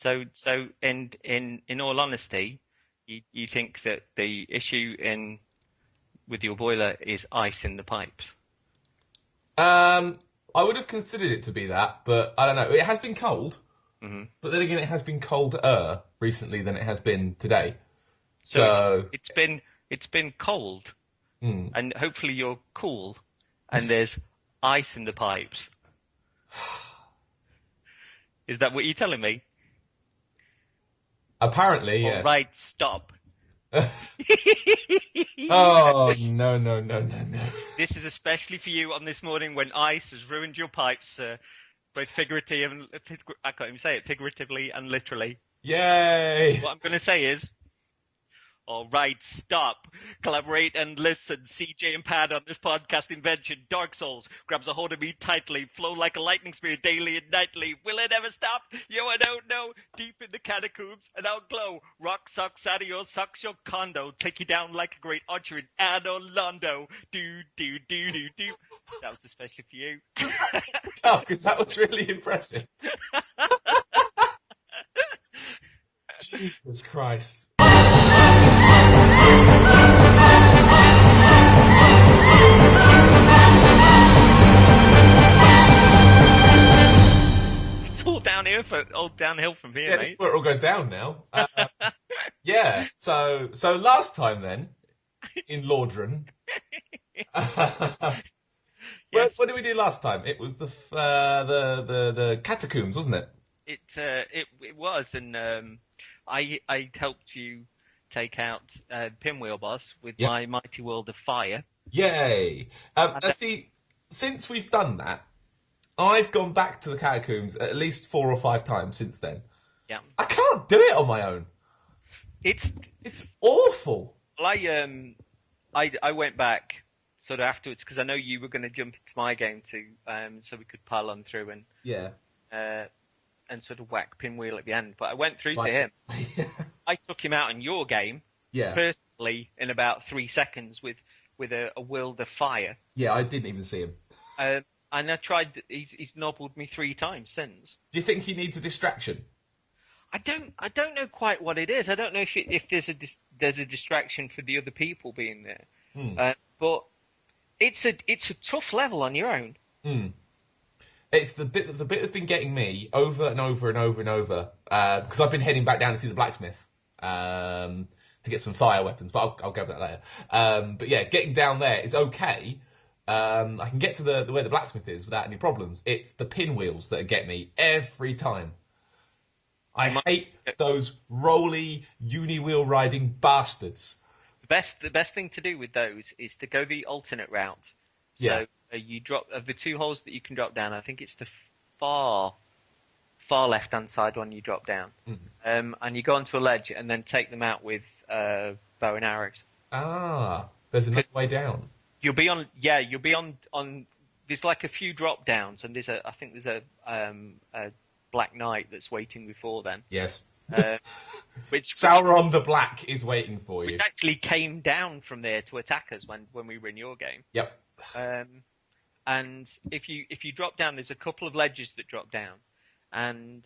So in all honesty, you think that the issue with your boiler is ice in the pipes? I would have considered it to be that, but I don't know. It has been cold, Hmm. but then again, it has been colder recently than it has been today. So So, it's been cold, hmm. and hopefully you're cool, and there's ice in the pipes. Is that what you're telling me? Apparently, All yes. right, stop. Oh, no, no, no, no, no. This is especially for you on this morning when ice has ruined your pipes, both figuratively and I can't even say it, figuratively and literally. Yay! What I'm going to say is, all right, stop. Collaborate and listen. CJ and Pad on this podcast invention. Dark Souls grabs a hold of me tightly. Flow like a lightning spear daily and nightly. Will it ever stop? Yo, I don't know. Deep in the catacombs and I'll glow. Rock sucks out of your sucks your condo. Take you down like a great archer in Anor Londo. Do, do, do, do, do. That was especially for you. Oh, because that was really impressive. Jesus Christ. It's all downhill from here, Yeah, this is mate. where it all goes down now. Yeah, so last time then, in Lordran, Yes. what did we do last time? It was the Catacombs, wasn't it? It was, and I helped you take out Pinwheel Boss with Yep. my Mighty World of Fire. Yay! And And see, since we've done that, I've gone back to the Catacombs at least 4 or 5 times since then. yeah, I can't do it on my own. it's It's awful. well, I went back sort of afterwards because I know you were going to jump into my game too, so we could pile on through Yeah. uh, and sort of whack Pinwheel at the end. But I went through to Right. him. I took him out in your game Yeah. personally in about 3 seconds with a World of Fire. Yeah, I didn't even see him. Um, and I tried. He's nobbled me 3 times since. Do you think he needs a distraction? I don't know quite what it is. I don't know if there's a distraction for the other people being there. Hmm. But it's a tough level on your own. Hmm. It's the bit that's been getting me over and over and over and over because I've been heading back down to see the blacksmith to get some fire weapons, but I'll go over that later. But yeah, getting down there is okay. I can get to the where the blacksmith is without any problems. It's the pinwheels that get me every time. I You might, hate those rolly uni-wheel riding bastards. the best thing to do with those is to go the alternate route. Yeah. So you drop of the two holes that you can drop down. I think it's the far left hand side one you drop down, and you go onto a ledge and then take them out with bow and arrows. Ah, there's another way down. You'll be on, yeah, you'll be on. There's like a few drop downs, and I think there's a Black Knight that's waiting before then. Yes. Which Sauron the Black is waiting for you. which actually came down from there to attack us when we were in your game. Yep. And if you drop down, there's a couple of ledges that drop down, and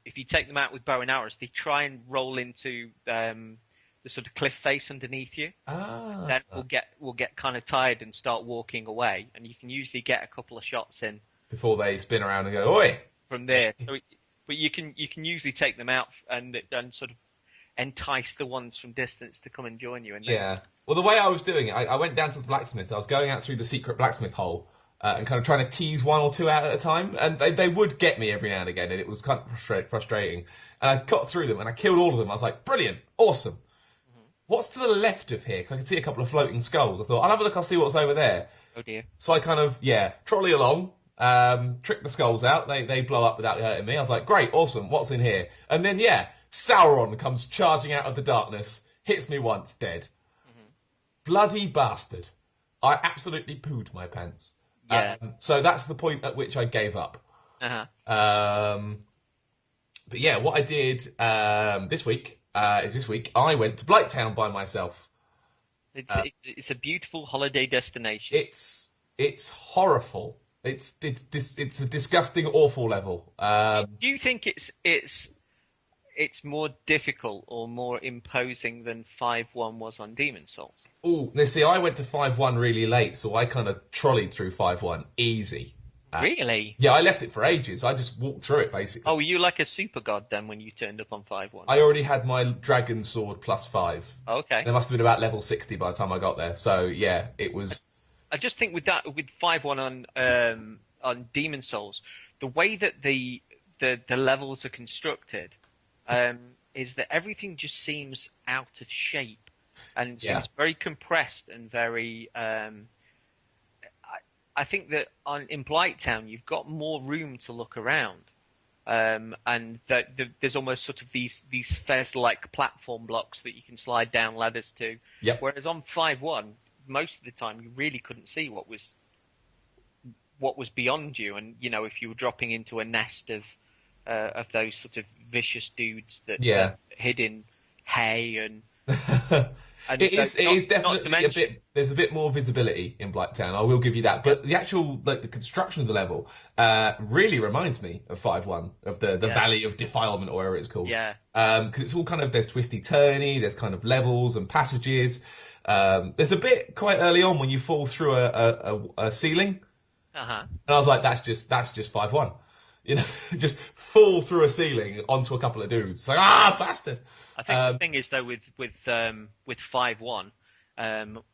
if you take them out with bow and arrows, they try and roll into the sort of cliff face underneath you. Ah. Then we'll get kind of tired and start walking away, and you can usually get a couple of shots in Before they spin around and go, oi! from there. But you can usually take them out and sort of entice the ones from distance to come and join you. And then, Yeah. Well, the way I was doing it, I went down to the blacksmith. I was going out through the secret blacksmith hole and kind of trying to tease one or two out at a time. And they would get me every now and again, and it was kind of frustrating. And I got through them, and I killed all of them. I was like, brilliant, awesome. Mm-hmm. What's to the left of here? Because I could see a couple of floating skulls. I thought, I'll have a look, I'll see what's over there. oh dear. So I kind of, trolley along, trick the skulls out. They blow up without hurting me. I was like, great, awesome, what's in here? And then, Sauron comes charging out of the darkness, hits me once, dead. Mm-hmm. Bloody bastard. I absolutely pooed my pants. Yeah. So that's the point at which I gave up. Uh-huh. But yeah, what I did this week I went to Blighttown by myself. It's a beautiful holiday destination. It's horrible. It's a disgusting, awful level. Do you think it's it's more difficult or more imposing than 5-1 was on Demon Souls? Oh, now see, I went to 5-1 really late, so I kind of trolleyed through 5-1 easy. Really? Yeah, I left it for ages. I just walked through it basically. Oh, were you like a super god then when you turned up on 5-1? I already had my dragon sword +5. Okay. And it must have been about level 60 by the time I got there. So yeah, it was. I just think with 5-1 on Demon Souls, the way that the levels are constructed, is that everything just seems out of shape and Yeah. seems very compressed and very. I think that in Blighttown you've got more room to look around, and there's almost sort of these fez-like platform blocks that you can slide down ladders to. Yep. Whereas on 5-1, most of the time you really couldn't see what was beyond you, and if you were dropping into a nest of those sort of vicious dudes that hid in hay and It is definitely mention, a bit. There's a bit more visibility in Blighttown. I will give you that. But the actual the construction of the level really reminds me of 5-1, of the Valley of Defilement or whatever it's called. Yeah. Because it's all kind of, there's twisty turny, there's kind of levels and passages. There's a bit quite early on when you fall through a ceiling. Uh-huh. And I was like, that's just 5-1. Just fall through a ceiling onto a couple of dudes. It's like, bastard. I think the thing is though with 5-1,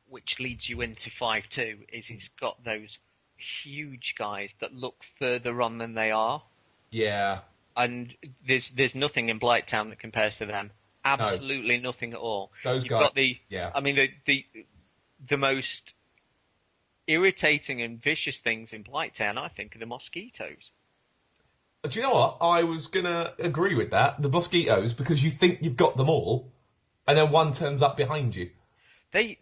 which leads you into 5-2, is it's got those huge guys that look further on than they are. Yeah. And there's nothing in Blighttown that compares to them. Absolutely nothing at all. Those You've guys. got I mean the most irritating and vicious things in Blighttown, I think, are the mosquitoes. Do you know what? I was going to agree with that. The mosquitoes, because you think you've got them all, and then one turns up behind you. And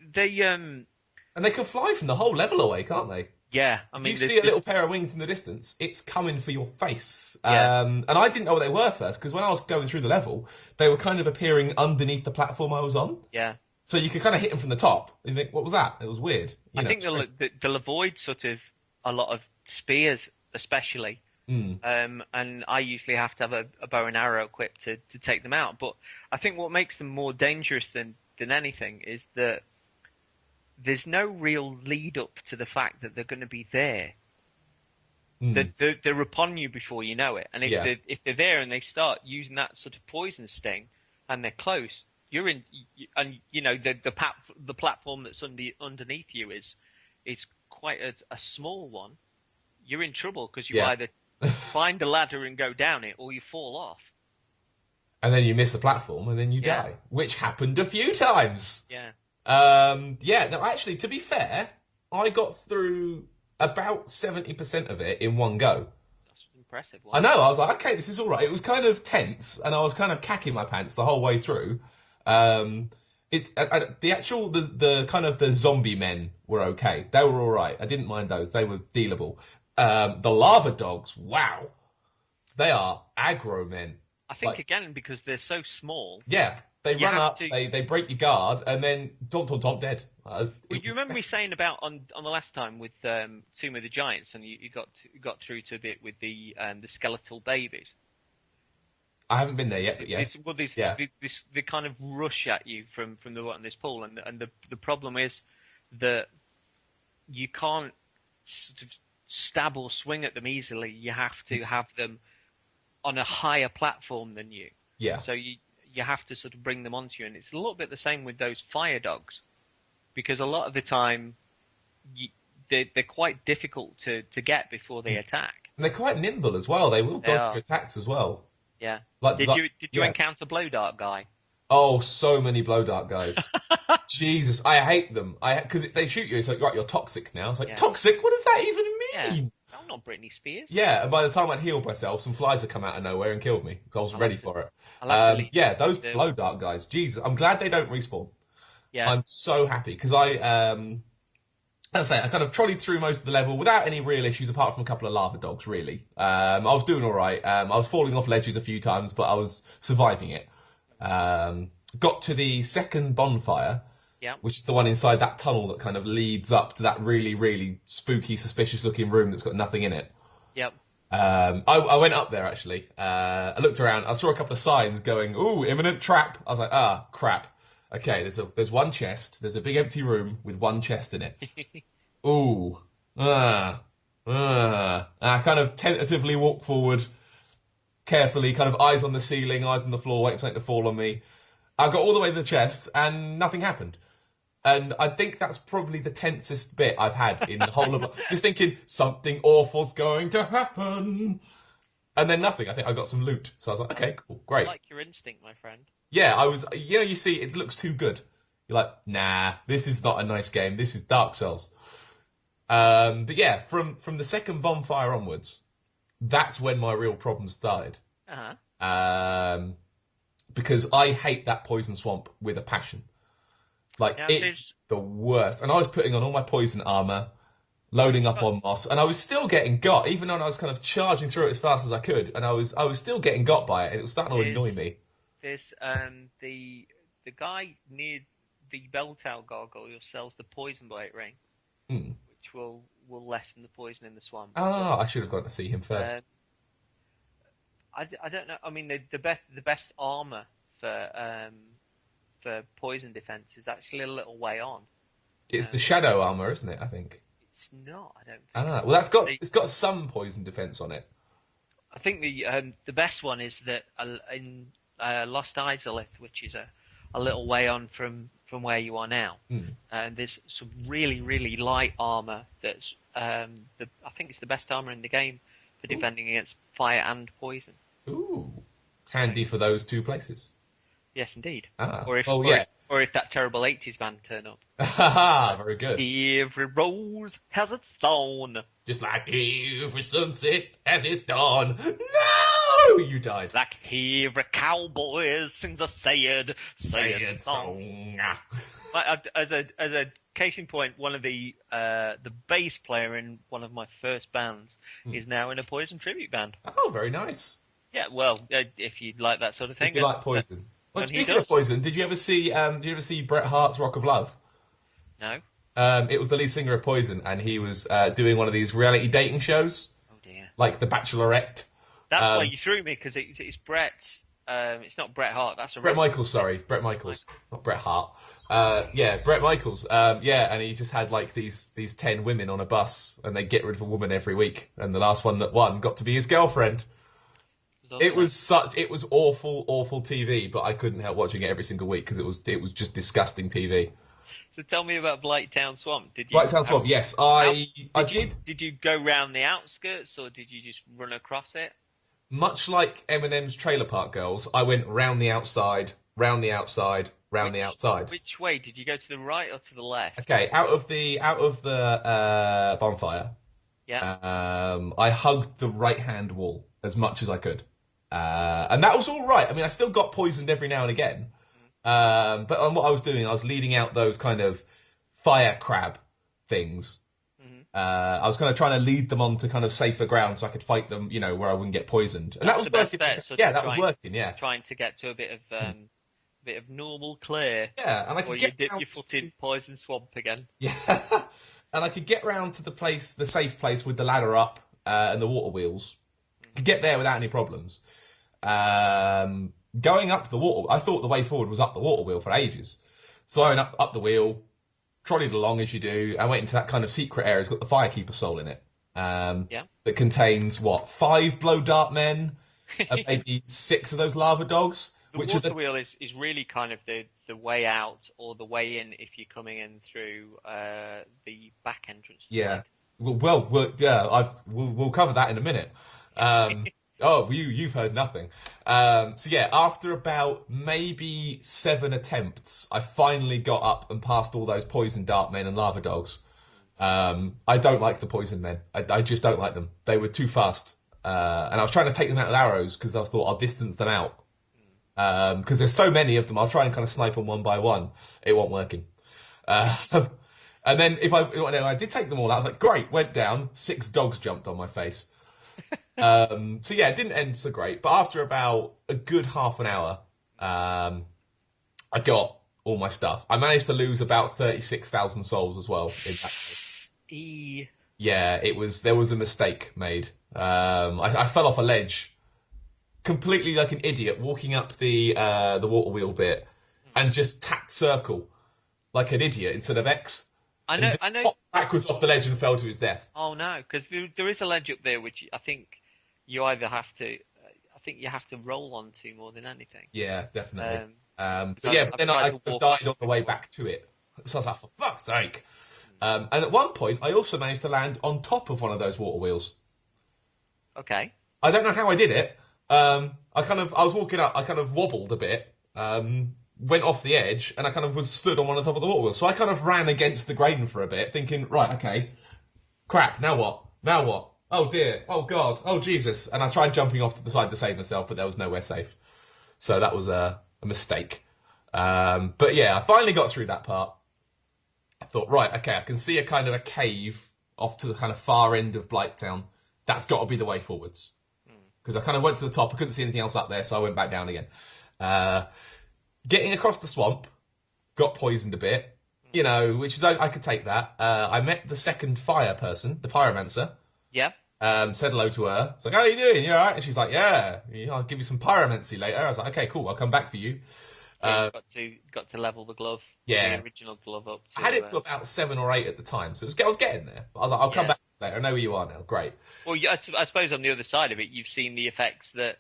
they can fly from the whole level away, can't they? Yeah. If you see a little pair of wings in the distance, it's coming for your face. Yeah. And I didn't know what they were first, because when I was going through the level, they were kind of appearing underneath the platform I was on. Yeah. So you could kind of hit them from the top and think, what was that? It was weird. I think they'll avoid sort of a lot of spears, especially. And I usually have to have a bow and arrow equipped to take them out. But I think what makes them more dangerous than anything is that there's no real lead up to the fact that they're going to be there. They're upon you before you know it. And if they're there and they start using that sort of poison sting and they're close, you're in. And the platform that's underneath you is quite a small one. You're in trouble because you either find a ladder and go down it, or you fall off. And then you miss the platform, and then you die, which happened a few times. Yeah. No, actually, to be fair, I got through about 70% of it in one go. That's impressive. I know. I was like, okay, this is all right. It was kind of tense, and I was kind of cacking my pants the whole way through. The kind of the zombie men were okay. They were all right. I didn't mind those. They were dealable. The lava dogs, wow, they are aggro men. I think again because they're so small. Yeah, they run up, they break your guard, and then don't dead. You remember me saying about on the last time with Tomb of the Giants, and you got through to a bit with the skeletal babies. I haven't been there yet, but yes. They kind of rush at you from the bottom of this pool, and the problem is that you can't sort of stab or swing at them easily. You have to have them on a higher platform than you. Yeah. So you have to sort of bring them onto you, and it's a little bit the same with those fire dogs, because a lot of the time they're quite difficult to get before they attack. And they're quite nimble as well. They will dodge your attacks as well. Yeah. Did you encounter Blow Dart guy? Oh, so many blow dart guys. Jesus, I hate them. Because they shoot you. It's like, right, you're toxic now. It's like, toxic? What does that even mean? Yeah. I'm not Britney Spears. Yeah, and by the time I'd healed myself, some flies had come out of nowhere and killed me. Because I was ready for it. Those blow dart guys. Jesus, I'm glad they don't respawn. Yeah. I'm so happy. Because I kind of trolleyed through most of the level without any real issues, apart from a couple of lava dogs, really. I was doing all right. I was falling off ledges a few times, but I was surviving it. Got to the second bonfire, which is the one inside that tunnel that kind of leads up to that really, really spooky, suspicious-looking room that's got nothing in it. Yep. I went up there actually. I looked around. I saw a couple of signs going, "Ooh, imminent trap." I was like, "Ah, crap." Okay, there's one chest. There's a big empty room with one chest in it. Ooh, I kind of tentatively walk forward, carefully, kind of eyes on the ceiling, eyes on the floor, waiting for something to fall on me. I got all the way to the chest, and nothing happened. And I think that's probably the tensest bit I've had in the whole of just thinking something awful's going to happen. And then nothing. I think I got some loot. So I was like, okay, cool, I great. like your instinct, my friend. Yeah, I was, you see, it looks too good. You're like, nah, this is not a nice game. This is Dark Souls. But yeah, from the second bonfire onwards, that's when my real problem started. Uh-huh. Because I hate that poison swamp with a passion. Like, Now, it's the worst. And I was putting on all my poison armor, loading up on moss, and I was still getting got, even though I was kind of charging through it as fast as I could, and I was still getting got by it, and it was starting to annoy me. There's the guy near the bell tower gargoyle sells the poison blight ring, which will lessen the poison in the swamp. Ah, I should have gone to see him first. I don't know. I mean, the best armor for poison defense is actually a little way on. It's the shadow armor, isn't it? I think. It's not. I don't think. Ah, well, it's got some poison defense on it. I think the best one is that in Lost Izalith, which is a little way on from where you are now, and there's some really light armor that's I think it's the best armor in the game for defending against fire and poison. Ooh, handy for those two places. Yes, indeed. Ah, or if that terrible 80s band turn up. Haha, very good. Every rose has its thorn. Just like every sunset has its dawn. No, you died. Like every cowboy sings a sad song. As a case in point, one of the bass player in one of my first bands is now in a Poison tribute band. Oh, very nice. Yeah, well, if you like that sort of thing. If you like Poison. Well, and speaking of Poison, did you ever see Bret Hart's Rock of Love? No. It was the lead singer of Poison, and he was doing one of these reality dating shows. Oh dear. Like The Bachelorette. That's why you threw me, because it's Brett's. It's not Bret Hart. That's a Bret wrestler. Michaels. Sorry, Bret Michaels, not Bret Hart. Yeah, Bret Michaels. Yeah, and he just had like these 10 women on a bus, and they get rid of a woman every week, and the last one that won got to be his girlfriend. It was awful TV, but I couldn't help watching it every single week because it was just disgusting TV. So tell me about Blighttown Swamp. Blighttown Swamp, yes, I did. Did you go round the outskirts, or did you just run across it? Much like Eminem's Trailer Park Girls, I went round the outside, round the outside, round the outside. Which way did you go? To the right or to the left? Okay, out of the bonfire. Yeah. I hugged the right-hand wall as much as I could. And that was all right. I mean, I still got poisoned every now and again. But on what I was doing, I was leading out those kind of fire crab things. I was kind of trying to lead them onto kind of safer ground so I could fight them, where I wouldn't get poisoned. And That's that was the best working. bet. So yeah, that was working. Yeah, trying to get to a bit of normal clear. Yeah, and I could you dip your foot in poison swamp again. Yeah, and I could get round to the safe place with the ladder up and the water wheels. Could get there without any problems. Going up the water, I thought the way forward was up the water wheel for ages. So I went up the wheel, trolleyed along as you do, and went into that kind of secret area. It's got the Firekeeper soul in it. That contains, 5 blow dart men, and maybe 6 of those lava dogs. The water wheel is really kind of the way out or the way in if you're coming in through the back entrance. Yeah. We'll cover that in a minute. You've heard nothing. So yeah, after about maybe 7 attempts, I finally got up and passed all those poison dart men and lava dogs. I don't like the poison men. I just don't like them. They were too fast. And I was trying to take them out with arrows because I thought I'll distance them out. Because there's so many of them, I'll try and kind of snipe them one by one. It wasn't working. And then I did take them all out, I was like, great, went down, 6 dogs jumped on my face. So yeah, it didn't end so great, but after about a good half an hour, I got all my stuff. I managed to lose about 36,000 souls as well in that case. Yeah, there was a mistake made. I fell off a ledge completely like an idiot, walking up the water wheel bit, and just tapped circle like an idiot instead of X, I and he know, just I know. popped backwards off the ledge and fell to his death. Oh no, because there is a ledge up there which I think you either have to, I think you have to roll onto more than anything. Yeah, definitely. 'Cause But yeah, but I've then tried I to could have walk up died on the way before. back to it. So I was like, for fuck's sake. And at one point, I also managed to land on top of one of those water wheels. Okay. I don't know how I did it. I was walking up, I kind of wobbled a bit, went off the edge, and I kind of was stood on one of the top of the water wheel. So I kind of ran against the grain for a bit, thinking, right, okay, crap, now what? Now what? Oh dear, oh god, oh Jesus. And I tried jumping off to the side to save myself, but there was nowhere safe. So that was a mistake. But yeah, I finally got through that part. I thought, right, okay, I can see a kind of a cave off to the kind of far end of Blighttown. That's got to be the way forwards. Because I kind of went to the top, I couldn't see anything else up there, so I went back down again. Getting across the swamp, got poisoned a bit, which is, I could take that. I met the second fire person, the pyromancer. Yeah. Said hello to her. It's like, how are you doing? You alright? And she's like, yeah, I'll give you some pyromancy later. I was like, okay, cool, I'll come back for you. Yeah, you got to level the glove, Yeah. the original glove up to. I had it to about 7 or 8 at the time, so I was getting there. I was like, I'll come back later. I know where you are now. Great. Well, yeah, I suppose on the other side of it, you've seen the effects that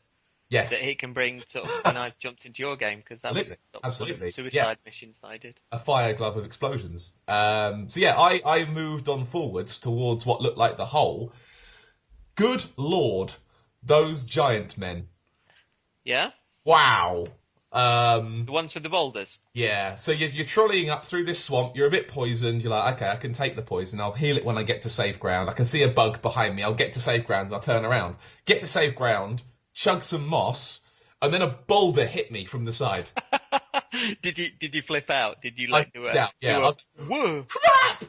Yes. it can bring sort of when I jumped into your game, because that was Absolutely. one of the suicide missions that I did. A fire glove of explosions. So yeah, I moved on forwards towards what looked like the hole. Good lord, those giant men. Yeah? Wow. The ones with the boulders? Yeah, so you're trolleying up through this swamp, you're a bit poisoned, you're like, okay, I can take the poison, I'll heal it when I get to safe ground, I can see a bug behind me, I'll get to safe ground and I'll turn around. Get to safe ground, chug some moss, and then a boulder hit me from the side. Did you flip out? Did you do a... Yeah, I was like, whoa! crap!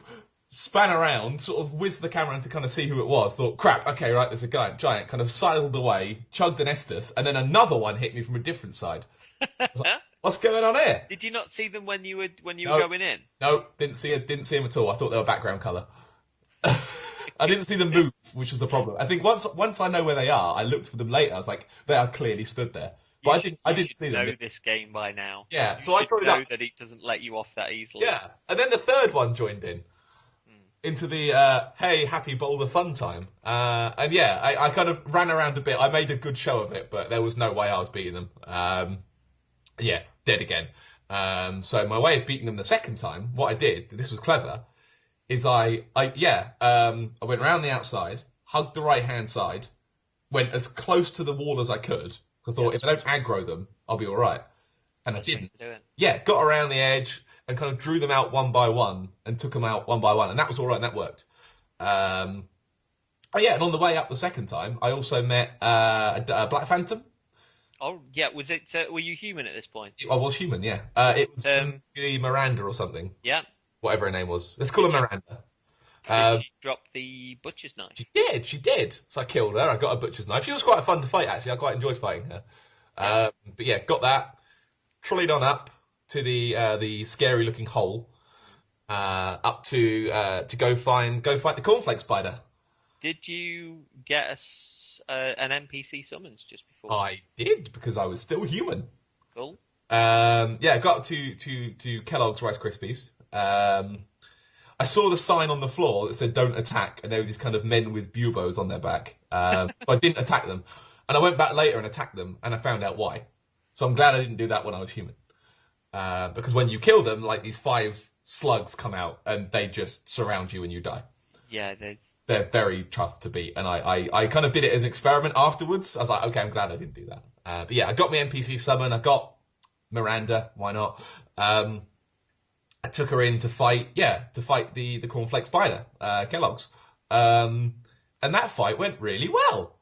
Span around, sort of whizzed the camera in to kind of see who it was, thought, crap, okay, right, there's a giant, kind of sidled away, chugged an Estus, and then another one hit me from a different side. I was like, what's going on here? Did you not see them when you were No. going in? No, didn't see them at all. I thought they were background colour. I didn't see them move, which was the problem. I think once I know where they are, I looked for them later. I was like, they are clearly stood there, but I didn't see them. Know this game by now. Yeah, you so I tried know up. that it doesn't let you off that easily. Yeah, and then the third one joined in into the hey happy boulder fun time. And yeah, I kind of ran around a bit. I made a good show of it, but there was no way I was beating them. Yeah, dead again. So my way of beating them the second time, what I did, this was clever, is I went round the outside, hugged the right hand side, went as close to the wall as I could. I thought if I don't aggro them, I'll be all right. And I didn't. Yeah, got around the edge and kind of drew them out one by one and took them out one by one, and that was all right. And that worked. And on the way up the second time, I also met a Black Phantom. Oh yeah, was it? Were you human at this point? I was human, yeah. It was Miranda or something. Yeah. Whatever her name was. Let's call her Miranda. Did she drop the butcher's knife? She did. So I killed her. I got a butcher's knife. She was quite fun to fight, actually. I quite enjoyed fighting her. But yeah, got that. Trolleyed on up to the scary looking hole. Up to go fight the cornflake spider. Did you get an NPC summons just before? I did, because I was still human. Cool. Got to Kellogg's Rice Krispies. I saw the sign on the floor that said "Don't attack," and there were these kind of men with buboes on their back. So I didn't attack them, and I went back later and attacked them, and I found out why. So I'm glad I didn't do that when I was human, because when you kill them, like these 5 slugs come out and they just surround you and you die. Yeah, they're very tough to beat, and I kind of did it as an experiment afterwards. I was like, okay, I'm glad I didn't do that. But yeah, I got my NPC summon, I got Miranda, why not? I took her in to fight the cornflake spider, Kellogg's. And that fight went really well.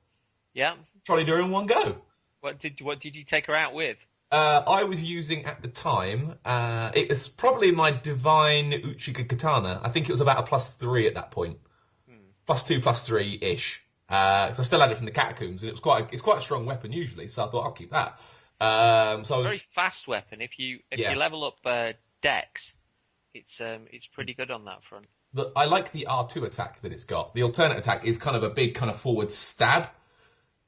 Yeah. Trolleyed her in one go. What did you take her out with? I was using at the time, it was probably my divine Uchiga katana. I think it was about a +3 at that point. +2, +3-ish. Because I still had it from the Catacombs, and it's quite a strong weapon usually, so I thought I'll keep that. Very fast weapon. If you level up Dex, it's pretty good on that front. I like the R2 attack that it's got. The alternate attack is kind of a big kind of forward stab,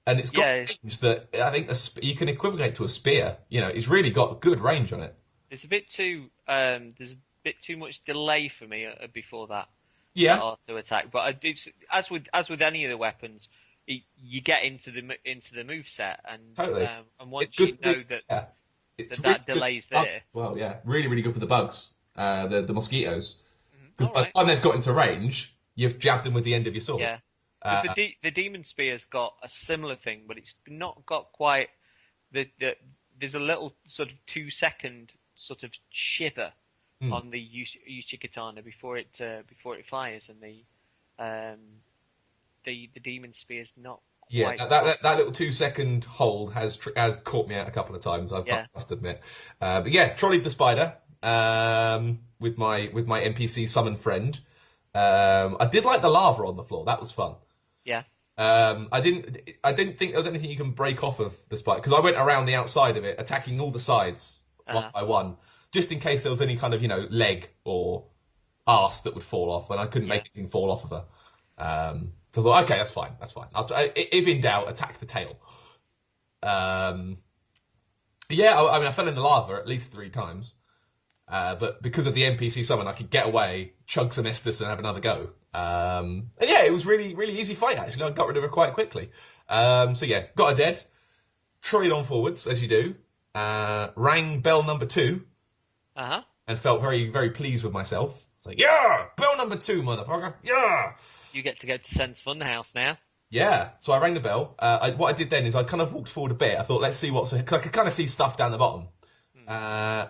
and it's got Yeah, range that I think you can equivalent to a spear. It's really got good range on it. it's a bit too there's a bit too much delay for me before that Yeah, auto attack. But it's as with any of the weapons, you get into the move set, totally. and It's once good you for know that yeah. It's that, really that good delay's for bugs there. as well. Yeah, really, really good for the bugs, the mosquitoes. Because All by the right, time they've got into range, you've jabbed them with the end of your sword. yeah. Uh, The demon spear's got a similar thing, but it's not got quite the there's a little sort of 2 second sort of shiver hmm. on the Uchi before it fires, and um the demon spear's not Yeah, quite got that little 2 second hold has caught me out a couple of times. I yeah must admit. But yeah, trolleyed the spider with my NPC summon friend. I did like the lava on the floor. That was fun. yeah I didn't think there was anything you can break off of the spider because I went around the outside of it, attacking all the sides one uh by one, just in case there was any kind of leg or arse that would fall off, and I couldn't yeah make anything fall off of her. So I thought, okay, that's fine, that's fine. If in doubt, attack the tail. Um, yeah, I mean, I fell in the lava at least 3 times, but because of the NPC summon, I could get away, chug some Estus, and have another go. And yeah, it was really, really easy fight, actually. I got rid of her quite quickly. So yeah, got her dead, trotted on forwards, as you do, rang bell number 2, uh-huh. and felt very, very pleased with myself. It's like, yeah, bell number 2, motherfucker, yeah! You get to go to Sense Funhouse now. Yeah, so I rang the bell. What I did then is I kind of walked forward a bit. I thought, let's see cause I could kind of see stuff down the bottom. Hmm.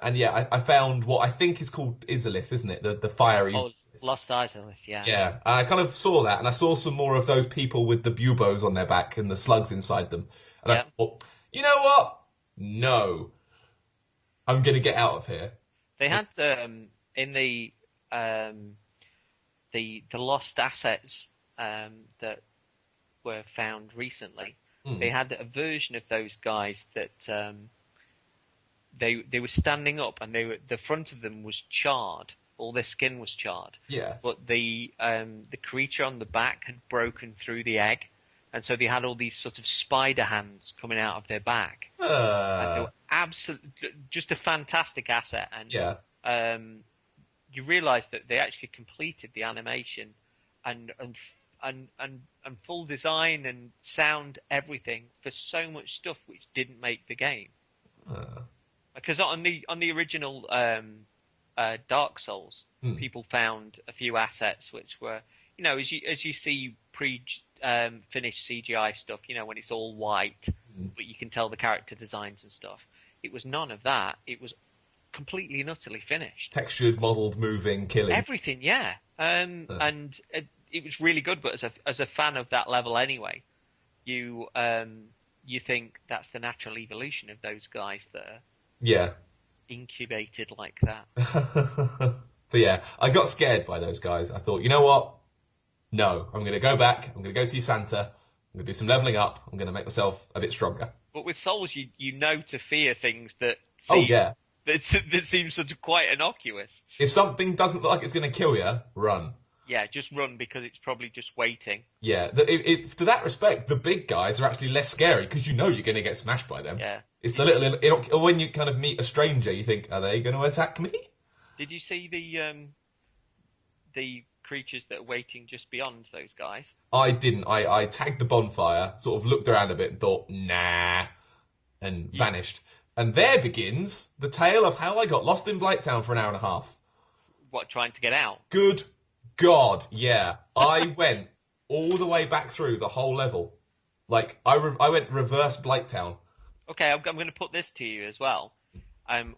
And yeah, I found what I think is called Izalith, isn't it? The fiery. Oh, Lost Izalith, yeah. Yeah, I kind of saw that, and I saw some more of those people with the buboes on their back and the slugs inside them. And I Yeah. thought, you know what? No, I'm gonna get out of here. They had in um the lost assets that were found recently. They Hmm. had a version of those guys that they were standing up, and the front of them was charred. All their skin was charred, Yeah. but the creature on the back had broken through the egg, and so they had all these sort of spider hands coming out of their back, and they Uh, were absolutely just a fantastic asset. And yeah. you realise that they actually completed the animation and full design and sound, everything, for so much stuff which didn't make the game. Uh, Because on the original Dark Souls, hmm. people found a few assets which were, as you see finished CGI stuff, when it's all white, Hmm. but you can tell the character designs and stuff. It was none of that. It was completely and utterly finished. Textured, modelled, moving, killing. Everything, yeah. And it was really good. But as a fan of that level anyway, you think that's the natural evolution of those guys that are Yeah. incubated like that. But yeah, I got scared by those guys. I thought, you know what? No, I'm going to go back. I'm going to go see Santa. I'm going to do some leveling up. I'm going to make myself a bit stronger. But with Souls, you know to fear things that Oh seem yeah. that seem sort of quite innocuous. If something doesn't look like it's going to kill you, run. Yeah, just run because it's probably just waiting. Yeah. To that respect, the big guys are actually less scary because you know you're going to get smashed by them. Yeah. It's the little, when you kind of meet a stranger, you think, are they going to attack me? Did you see the creatures that are waiting just beyond those guys? I didn't. I tagged the bonfire, sort of looked around a bit and thought, nah, and You, vanished. And there begins the tale of how I got lost in Blighttown for an hour and a half. what, trying to get out? Good God, yeah. I went all the way back through the whole level. Like, I went reverse Blighttown. Okay, I'm going to put this to you as well,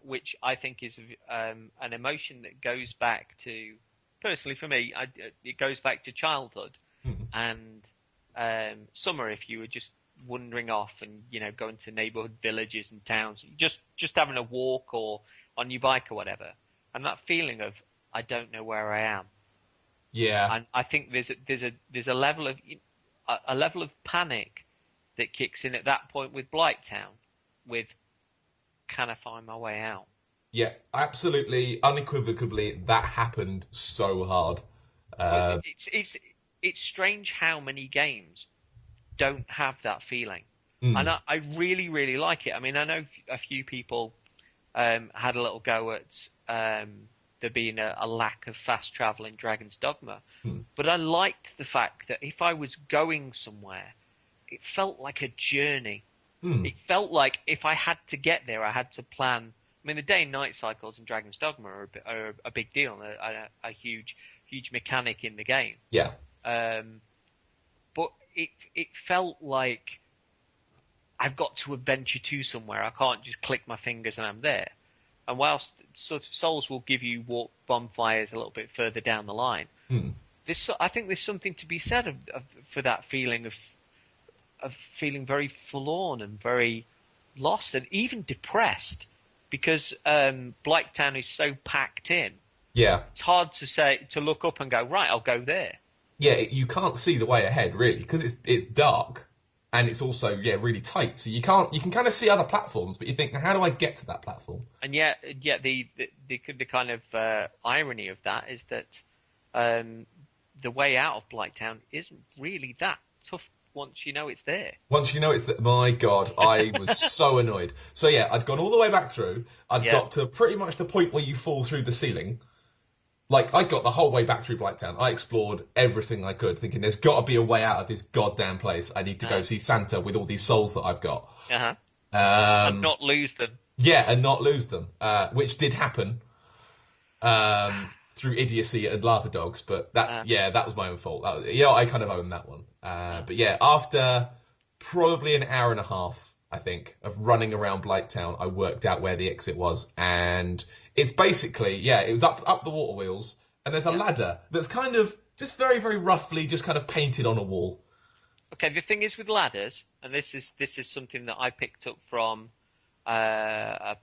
which I think is an emotion that goes back to, personally for me, it goes back to childhood and summer. If you were just wandering off and going to neighborhood villages and towns, just having a walk or on your bike or whatever, and that feeling of I don't know where I am. Yeah. And I think there's a level of panic that kicks in at that point with Blighttown, with can I find my way out? Yeah, absolutely, unequivocally, that happened so hard. Well, it's strange how many games don't have that feeling, and I really really like it. I mean, I know a few people had a little go at there being a lack of fast travel in Dragon's Dogma, but I liked the fact that if I was going somewhere, it felt like a journey. It felt like if I had to get there, I had to plan. I mean, the day and night cycles in Dragon's Dogma are a big deal, a huge mechanic in the game. Yeah. But it felt like I've got to adventure to somewhere. I can't just click my fingers and I'm there. And whilst sort of Souls will give you walk bonfires a little bit further down the line, I think there's something to be said for that feeling of feeling very forlorn and very lost and even depressed, because Blighttown is so packed in. Yeah. It's hard to look up and go, right, I'll go there. Yeah, you can't see the way ahead really because it's dark and it's also really tight. So you can kind of see other platforms, but you think, how do I get to that platform? And yet the kind of irony of that is that the way out of Blighttown isn't really that tough once you know it's there. Once you know it's there, my God, I was so annoyed. So yeah, I'd gone all the way back through. I'd got to pretty much the point where you fall through the ceiling. Like, I got the whole way back through Blighttown. I explored everything I could, thinking there's got to be a way out of this goddamn place. I need to go see Santa with all these souls that I've got. And not lose them. Yeah, and not lose them, which did happen through idiocy and lava dogs. But that was my own fault. I kind of own that one. But yeah, after probably an hour and a half, I think, of running around Blighttown, I worked out where the exit was, and it's basically, it was up the water wheels, and there's a ladder that's kind of just very, very roughly just kind of painted on a wall. Okay, the thing is with ladders, and this is something that I picked up from a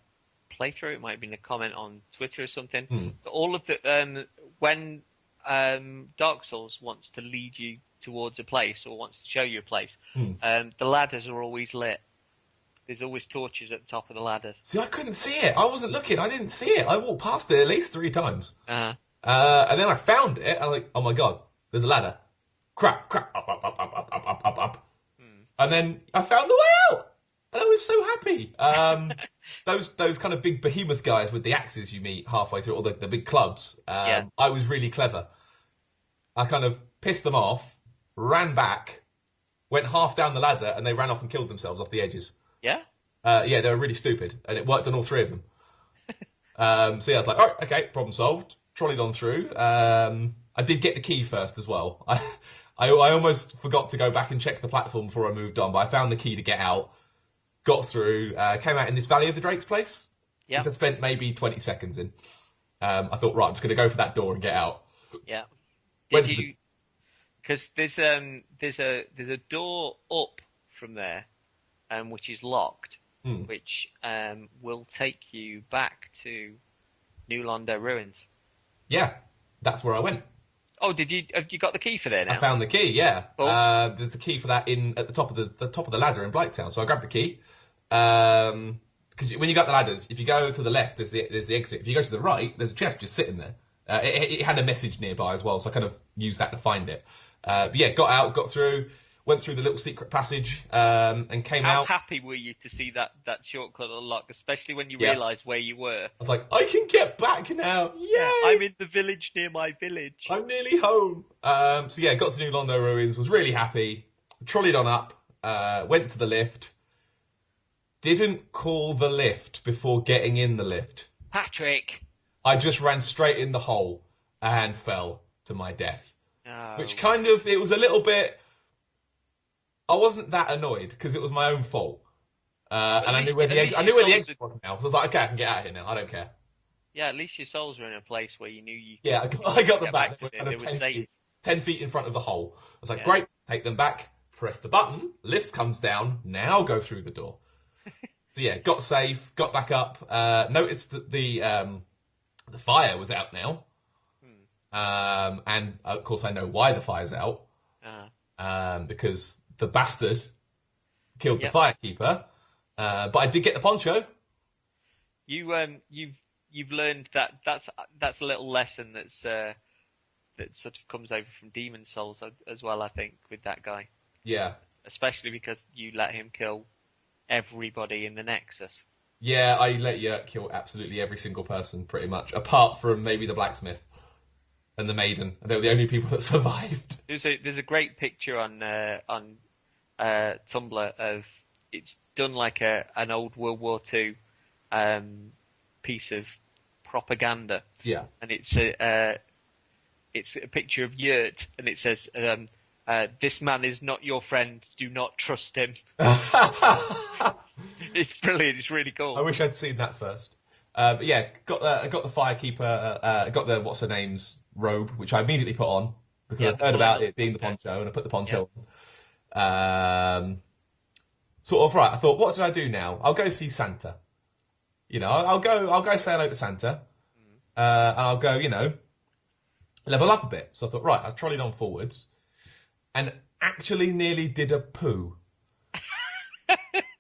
playthrough. It might have been a comment on Twitter or something. But all of the when Dark Souls wants to lead you towards a place or wants to show you a place, the ladders are always lit. There's always torches at the top of the ladders. See, I couldn't see it. I wasn't looking. I didn't see it. I walked past it at least 3 times. And then I found it. I'm like, oh my God, there's a ladder. Crap, up. And then I found the way out. And I was so happy. Those kind of big behemoth guys with the axes you meet halfway through, or the big clubs. I was really clever. I kind of pissed them off, ran back, went half down the ladder, and they ran off and killed themselves off the edges. Yeah? They were really stupid, and it worked on all 3 of them. I was like, all right, okay, problem solved. Trolleyed on through. I did get the key first as well. I almost forgot to go back and check the platform before I moved on, but I found the key to get out, got through, came out in this Valley of the Drakes place, which I spent maybe 20 seconds in. I thought, right, I'm just going to go for that door and get out. Yeah. Did you... Because there's a door up from there, which is locked, which will take you back to New Londo ruins. Yeah, that's where I went. Oh, have you got the key for there now? I found the key. Yeah. Cool. There's a key for that at the top of the ladder in Blighttown. So I grabbed the key. Because when you got the ladders, if you go to the left, there's the exit. If you go to the right, there's a chest just sitting there. It had a message nearby as well, so I kind of used that to find it. But yeah, got out, got through, went through the little secret passage, and came out. How happy were you to see that shortcut unlock, especially when you realised where you were? I was like, I can get back now! Yay! Yeah, I'm in the village near my village. I'm nearly home. So yeah, got to New Londo ruins, was really happy, trolleyed on up, went to the lift, didn't call the lift before getting in the lift. Patrick! I just ran straight in the hole and fell to my death. Oh. Which kind of, it was a little bit... I wasn't that annoyed because it was my own fault. And I knew where the exit was now. So I was like, okay, I can get out of here now. I don't care. Yeah, at least your souls were in a place where you knew you could I got them back. It was safe. 10 feet in front of the hole. I was like, great, take them back, press the button, lift comes down, now go through the door. So yeah, got safe, got back up, noticed that the fire was out now. And of course I know why the fire's out. Because the bastard killed the firekeeper. But I did get the poncho. You've learned that's a little lesson that's that sort of comes over from Demon Souls as well. I think with that guy, Yeah. especially because you let him kill everybody in the Nexus. Yeah, I let Yerk kill absolutely every single person, pretty much, apart from maybe the blacksmith and the maiden. And they were the only people that survived. There's a great picture on Tumblr of it's done like an old World War II piece of propaganda. Yeah. And it's a picture of Yurt, and it says, "This man is not your friend. Do not trust him." It's brilliant. It's really cool. I wish I'd seen that first. But yeah, I got the Firekeeper, got the what's her name's robe, which I immediately put on because I heard about it being the poncho, and I put the poncho on. Sort of right. I thought, what did I do now? I'll go see Santa. You know, I'll go say hello to Santa, and I'll go, you know, level up a bit. So I thought, right, I trolleyed on forwards, and actually nearly did a poo.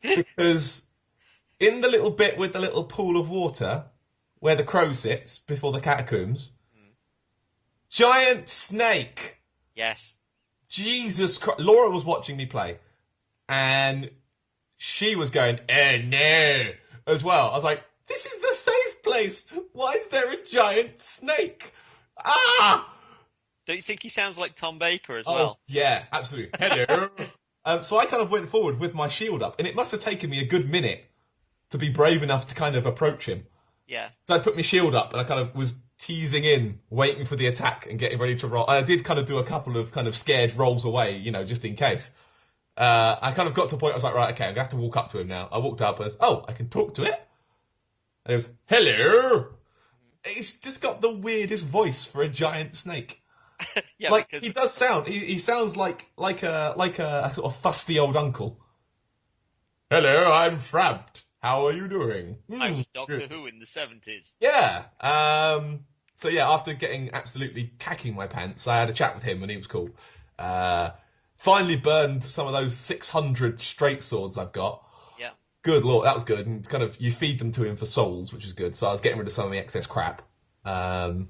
Because in the little bit with the little pool of water where the crow sits before the catacombs, giant snake. Yes. Jesus Christ. Laura was watching me play, and she was going, oh no, as well. I was like, this is the safe place. Why is there a giant snake? Ah! Don't you think he sounds like Tom Baker as Oh, well? yeah, absolutely. Hello. So I kind of went forward with my shield up, and it must have taken me a good minute to be brave enough to kind of approach him. Yeah. So I put my shield up, and I kind of was teasing in, waiting for the attack and getting ready to roll. I did kind of do a couple of kind of scared rolls away, you know, just in case. I kind of got to a point, I was like, right, okay, I'm going to have to walk up to him now. I walked up and I was, oh, I can talk to it? And he goes, hello! It's just got the weirdest voice for a giant snake. Yeah, like because he does sound. He sounds like a sort of fusty old uncle. Hello, I'm Frabbed. How are you doing? I was Doctor Good. Who in the 70s. Yeah. So yeah, after getting absolutely cacking my pants, I had a chat with him and he was cool. Finally burned some of those 600 straight swords I've got. Yeah. Good lord, that was good. And kind of you feed them to him for souls, which is good. So I was getting rid of some of the excess crap. And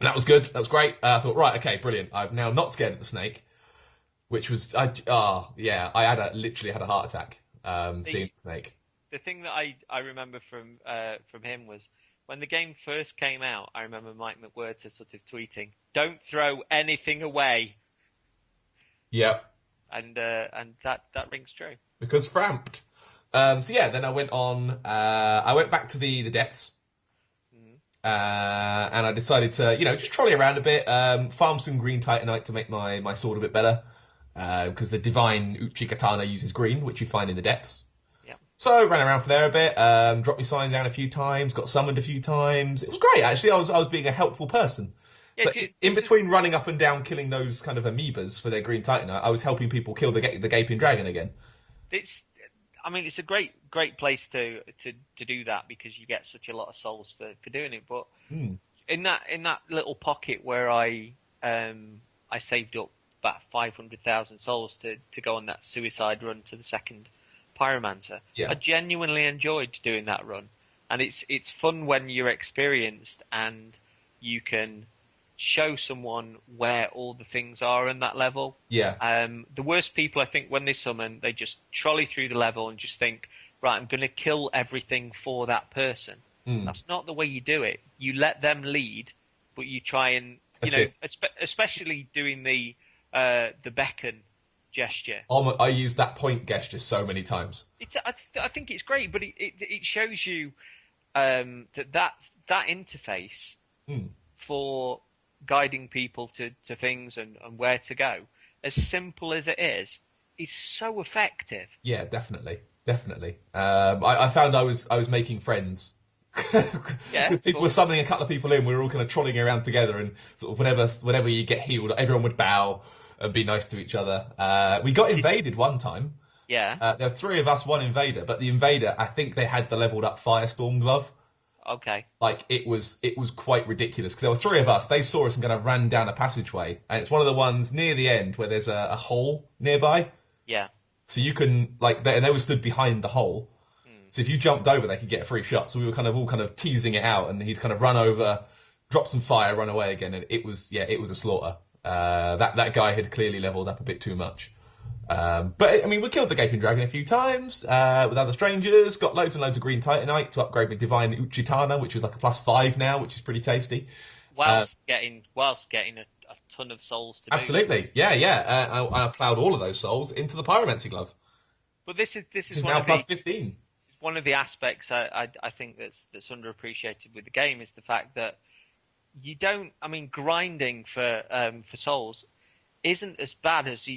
that was good. That was great. I thought, right, okay, brilliant. I'm now not scared of the snake, which was, I literally had a heart attack seeing the snake. The thing that I remember from him was when the game first came out. I remember Mike McWhirter sort of tweeting, "Don't throw anything away." Yep. And that rings true. Because framped. So yeah, then I went on. I went back to the depths. And I decided to, you know, just trolley around a bit, farm some green titanite to make my sword a bit better, because the divine Uchi katana uses green, which you find in the depths. Yeah. So I ran around for there a bit, dropped my sign down a few times, got summoned a few times. It was great, actually. I was being a helpful person. Yeah, So in between running up and down killing those kind of amoebas for their green titanite, I was helping people kill the gaping dragon again. It's a great place to do that because you get such a lot of souls for doing it. But in that little pocket where I saved up about 500,000 souls to go on that suicide run to the second pyromancer, I genuinely enjoyed doing that run, and it's fun when you're experienced and you can show someone where all the things are in that level. Yeah. The worst people, I think, when they summon, they just trolley through the level and just think, right, I'm going to kill everything for that person. That's not the way you do it. You let them lead, but you try and, especially doing the beckon gesture. I used that point gesture so many times. I think it's great, but it shows you that interface for guiding people to things and where to go, as simple as it is so effective. Yeah, definitely. I found I was making friends. Because people were summoning a couple of people in, we were all kind of trolling around together, and sort of whenever you get healed, everyone would bow and be nice to each other. We got invaded one time. Yeah. There were three of us, one invader, but the invader, I think they had the leveled up Firestorm glove. Okay. Like, it was quite ridiculous, because there were three of us, they saw us and kind of ran down a passageway, and it's one of the ones near the end where there's a hole nearby. Yeah. So you can, and they were stood behind the hole. So if you jumped over, they could get a free shot. So we were all teasing it out, and he'd kind of run over, drop some fire, run away again, and it was a slaughter. That guy had clearly leveled up a bit too much. But I mean, we killed the Gaping Dragon a few times with other strangers. Got loads and loads of green Titanite to upgrade my Divine Uchitana, which is like a +5 now, which is pretty tasty. Whilst getting a ton of souls to do. Absolutely, yeah. I ploughed all of those souls into the Pyromancy Glove. But this is now +15. One of the aspects I think that's underappreciated with the game is the fact that you don't. I mean, grinding for souls isn't as bad as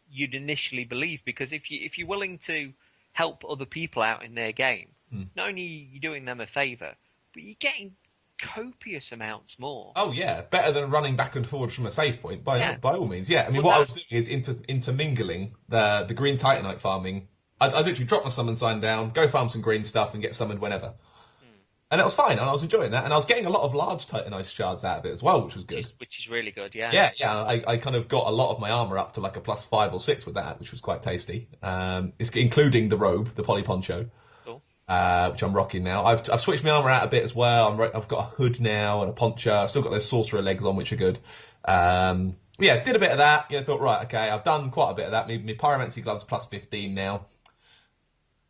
you'd initially believe, because if you're willing to help other people out in their game, not only are you doing them a favour, but you're getting copious amounts more. Oh yeah, better than running back and forward from a save point by all means. Yeah, I mean, what I was doing is intermingling the green Titanite farming. I'd literally drop my summon sign down, go farm some green stuff, and get summoned whenever. And that was fine, and I was enjoying that, and I was getting a lot of large Titanite shards out of it as well, which was good. Which is really good, yeah. Yeah. I kind of got a lot of my armor up to like a +5 or 6 with that, which was quite tasty. It's including the robe, the poly poncho, cool. Which I'm rocking now. I've switched my armor out a bit as well. I've got a hood now and a poncho. I've still got those sorcerer legs on, which are good. Yeah, did a bit of that. Thought, right, okay, I've done quite a bit of that. My pyromancy gloves +15 now.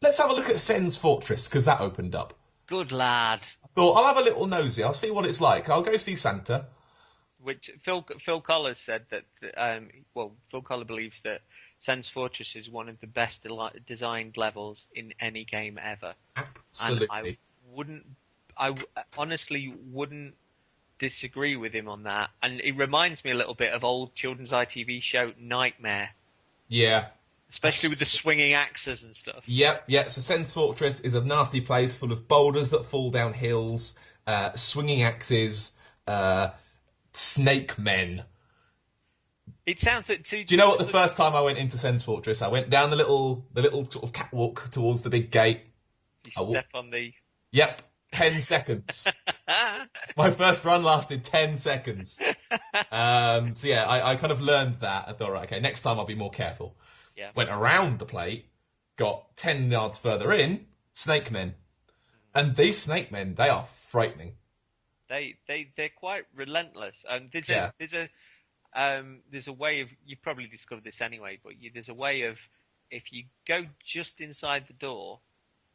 Let's have a look at Sens Fortress, because that opened up. Good lad. I thought, I'll have a little nosy. I'll see what it's like. I'll go see Santa. Which Phil Collar said that. Phil Collar believes that Sens Fortress is one of the best designed levels in any game ever. Absolutely. And I honestly wouldn't disagree with him on that. And it reminds me a little bit of old children's ITV show Nightmare. Yeah. Especially with the swinging axes and stuff. Yep. So Sens Fortress is a nasty place full of boulders that fall down hills, swinging axes, snake men. It sounds like Do you know what? The first time I went into Sens Fortress, I went down the little sort of catwalk towards the big gate. You step on the. Yep. 10 seconds. My first run lasted 10 seconds. So yeah, I kind of learned that. I thought, right, okay, next time I'll be more careful. Yeah. Went around the plate, got 10 yards further in, snake men. And these snake men, they are frightening. They're quite relentless. There's a way of, you probably discovered this anyway, but there's a way of, if you go just inside the door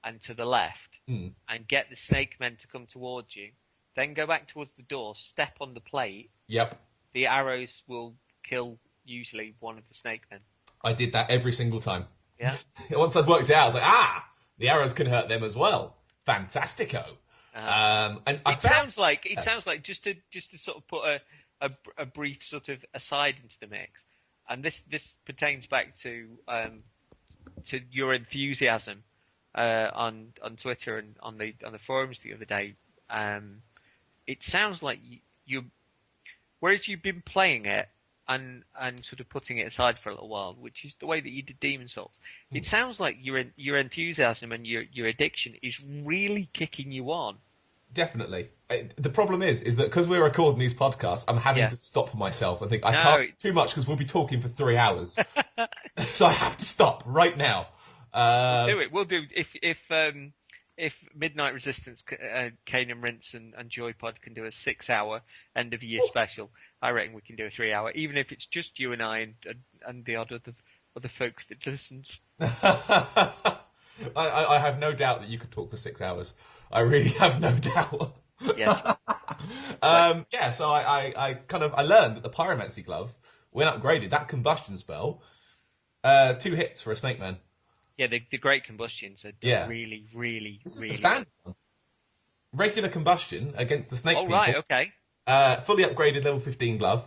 and to the left and get the snake men to come towards you, then go back towards the door, step on the plate. Yep. The arrows will kill usually one of the snake men. I did that every single time. Yeah. Once I'd worked it out, I was like, the arrows can hurt them as well. Fantastico. And it sounds like just to sort of put a brief sort of aside into the mix, and this pertains back to your enthusiasm on Twitter and on the forums the other day. It sounds like you, whereas you've been playing it and sort of putting it aside for a little while, which is the way that you did Demon Souls. It sounds like your enthusiasm and your addiction is really kicking you on. Definitely. The problem is that because we're recording these podcasts, I'm having to stop myself and think I can't too much because we'll be talking for 3 hours. So I have to stop right now. We'll do it. We'll do if Midnight Resistance, Kane and Rinse and Joypod can do a 6-hour end of year special. I reckon we can do a 3-hour, even if it's just you and I and the odd other folk that listens. I have no doubt that you could talk for 6 hours. I really have no doubt. Yes. So I learned that the Pyromancy Glove, when upgraded, that combustion spell, 2 hits for a snake man. Yeah, the Great Combustions are really, really, this really... is the standard one. Regular combustion against the snake people. Oh, right, okay. Fully upgraded level 15 glove.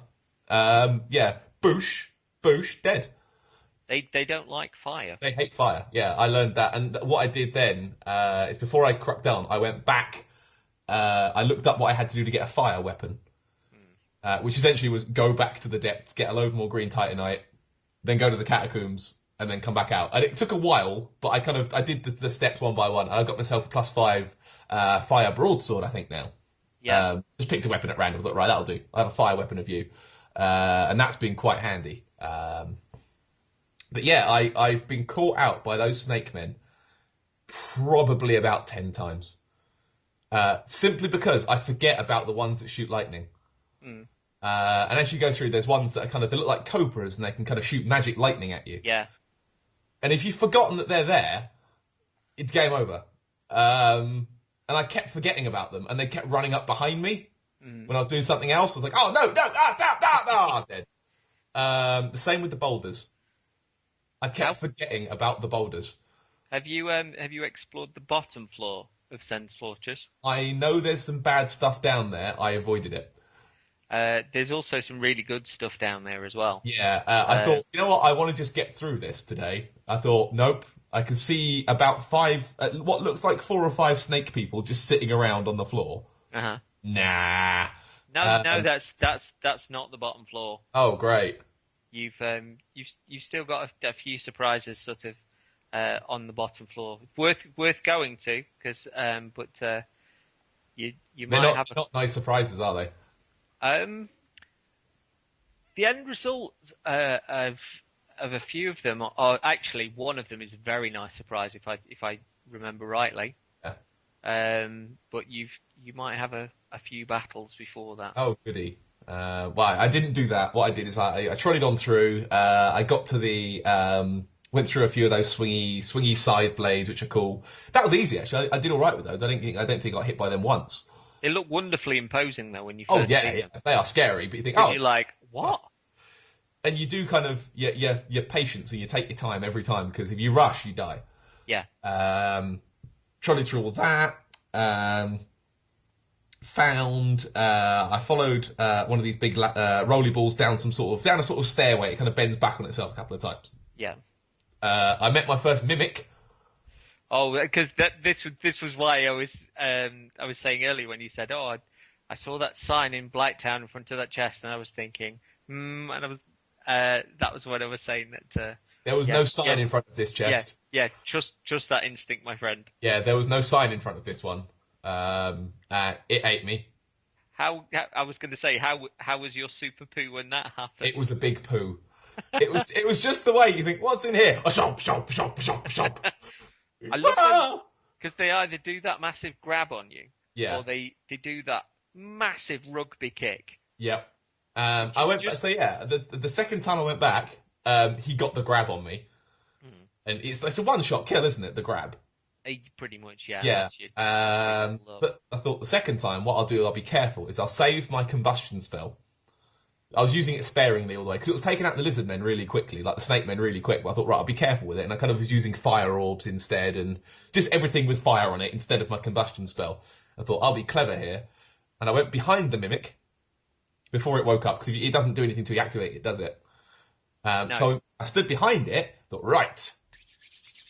Boosh, dead. They don't like fire. They hate fire. Yeah, I learned that. And what I did then is before I cracked down, I went back. I looked up what I had to do to get a fire weapon, which essentially was go back to the depths, get a load more green titanite, then go to the catacombs, and then come back out. And it took a while, but I did the steps one by one, and I got myself a +5 fire broadsword, I think now. Yeah. Just picked a weapon at random. Thought, right, that'll do. I'll have a fire weapon of you, and that's been quite handy. But yeah, I've been caught out by those snake men probably about 10 times. Simply because I forget about the ones that shoot lightning. Mm. And as you go through, there's ones that are they look like cobras and they can kind of shoot magic lightning at you. Yeah. And if you've forgotten that they're there, it's game over. And I kept forgetting about them, and they kept running up behind me when I was doing something else. I was like, oh no, I'm dead. The same with the boulders. I kept forgetting about the boulders. Have you explored the bottom floor of Sens Fortress? I know there's some bad stuff down there. I avoided it. There's also some really good stuff down there as well. Yeah, I thought, you know what, I want to just get through this today. I thought, nope, I can see about what looks like 4 or 5 snake people just sitting around on the floor. Uh-huh. Nah. No, that's not the bottom floor. Oh, great. You've still got a few surprises sort of on the bottom floor. Worth going to, because you might have not nice surprises, are they? The end result of a few of them are actually, one of them is a very nice surprise if I remember rightly. Yeah. But you might have a few battles before that. Oh, goody. Well, I didn't do that. What I did is I trotted on through. I got to went through a few of those swingy scythe blades, which are cool. That was easy actually. I did all right with those. I don't think I got hit by them once. They look wonderfully imposing though when you first see them. They are scary, but you think, you're like, what? And you do kind of your patience, and you take your time every time, because if you rush, you die. Yeah. Trotted through all that. I followed one of these big rolly balls down a sort of stairway. It kind of bends back on itself a couple of times. Yeah. I met my first mimic. Oh, because this was why I was saying earlier when you said, oh, I saw that sign in Blighttown in front of that chest, and I was thinking, and I was that was what I was saying that. There was no sign in front of this chest. Yeah, just that instinct, my friend. Yeah, there was no sign in front of this one. It ate me. How I was going to say, how was your super poo when that happened? It was a big poo. It was just the way you think, what's in here? A shop. I love them because they either do that massive grab on you, yeah, or they do that massive rugby kick. Yep. I went back, so yeah, the second time I went back, he got the grab on me, and it's a one-shot kill, isn't it? The grab. Pretty much, yeah. Yeah. But I thought the second time, what I'll be careful, is I'll save my combustion spell. I was using it sparingly all the way, because it was taking out the lizard men really quickly, like the snake men really quick, but I thought, right, I'll be careful with it, and I kind of was using fire orbs instead, and just everything with fire on it instead of my combustion spell. I thought, I'll be clever here, and I went behind the mimic before it woke up, because it doesn't do anything to activate it, does it? No. So I stood behind it, thought, right,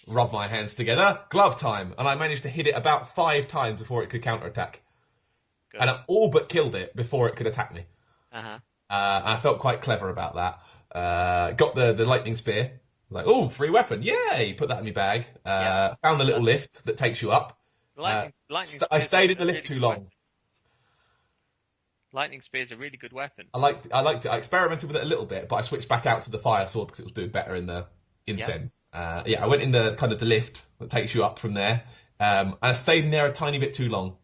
rub my hands together, glove time, and I managed to hit it about 5 times before it could counterattack. Good. And I all but killed it before it could attack me. Uh-huh. I felt quite clever about that. Got the lightning spear. Like, oh, free weapon, yay! Put that in my bag. Found the little lift that takes you up. I stayed in the lift too long. Lightning spear is a really good weapon. I liked it. I experimented with it a little bit, but I switched back out to the fire sword because it was doing better in Sens. I went in the lift that takes you up from there. And I stayed in there a tiny bit too long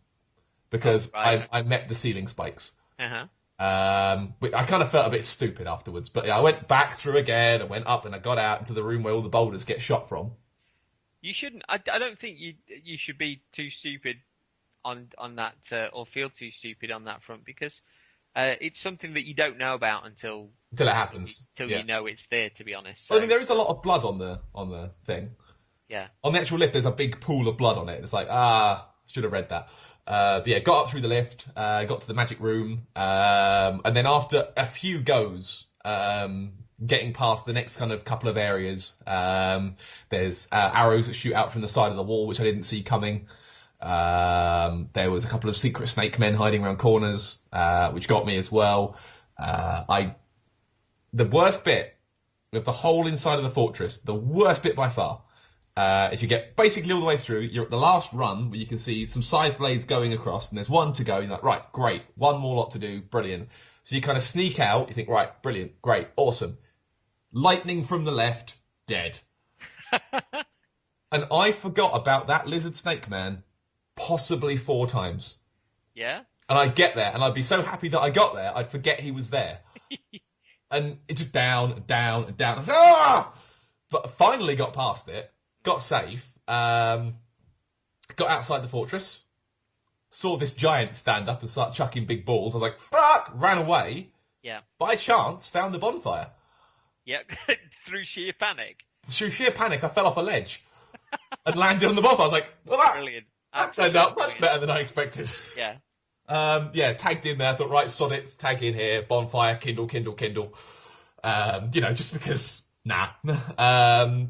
because I met the ceiling spikes. Uh-huh. I kind of felt a bit stupid afterwards, but I went back through again and went up, and I got out into the room where all the boulders get shot from. You shouldn't. I don't think you should be too stupid on that, or feel too stupid on that front, because it's something that you don't know about until it happens. You know it's there. To be honest, so. Well, I mean, there is a lot of blood on the thing. Yeah. On the actual lift, there's a big pool of blood on it. It's like, should have read that. But yeah, got up through the lift, got to the magic room, and then after a few goes, getting past the next kind of couple of areas, there's arrows that shoot out from the side of the wall, which I didn't see coming. There was a couple of secret snake men hiding around corners, which got me as well. The worst bit of the whole inside of the fortress, the worst bit by far, if you get basically all the way through, you're at the last run where you can see some scythe blades going across, and there's one to go, and you're like, right, great, one more lot to do, brilliant. So you kind of sneak out, you think, right, brilliant, great, awesome. Lightning from the left, dead. And I forgot about that lizard snake man possibly 4 times. Yeah. And I'd get there, and I'd be so happy that I got there, I'd forget he was there. And it just down, down, and down. Ah! But finally got past it, got safe, got outside the fortress, saw this giant stand up and start chucking big balls. I was like, fuck! Ran away. Yeah. By chance, found the bonfire. Yeah. Through sheer panic. Through sheer panic, I fell off a ledge and landed on the bonfire. I was like, well, Brilliant. that turned out much better than I expected. Yeah. Tagged in there. I thought, right, sod it, tag in here, bonfire, kindle. Just because, nah.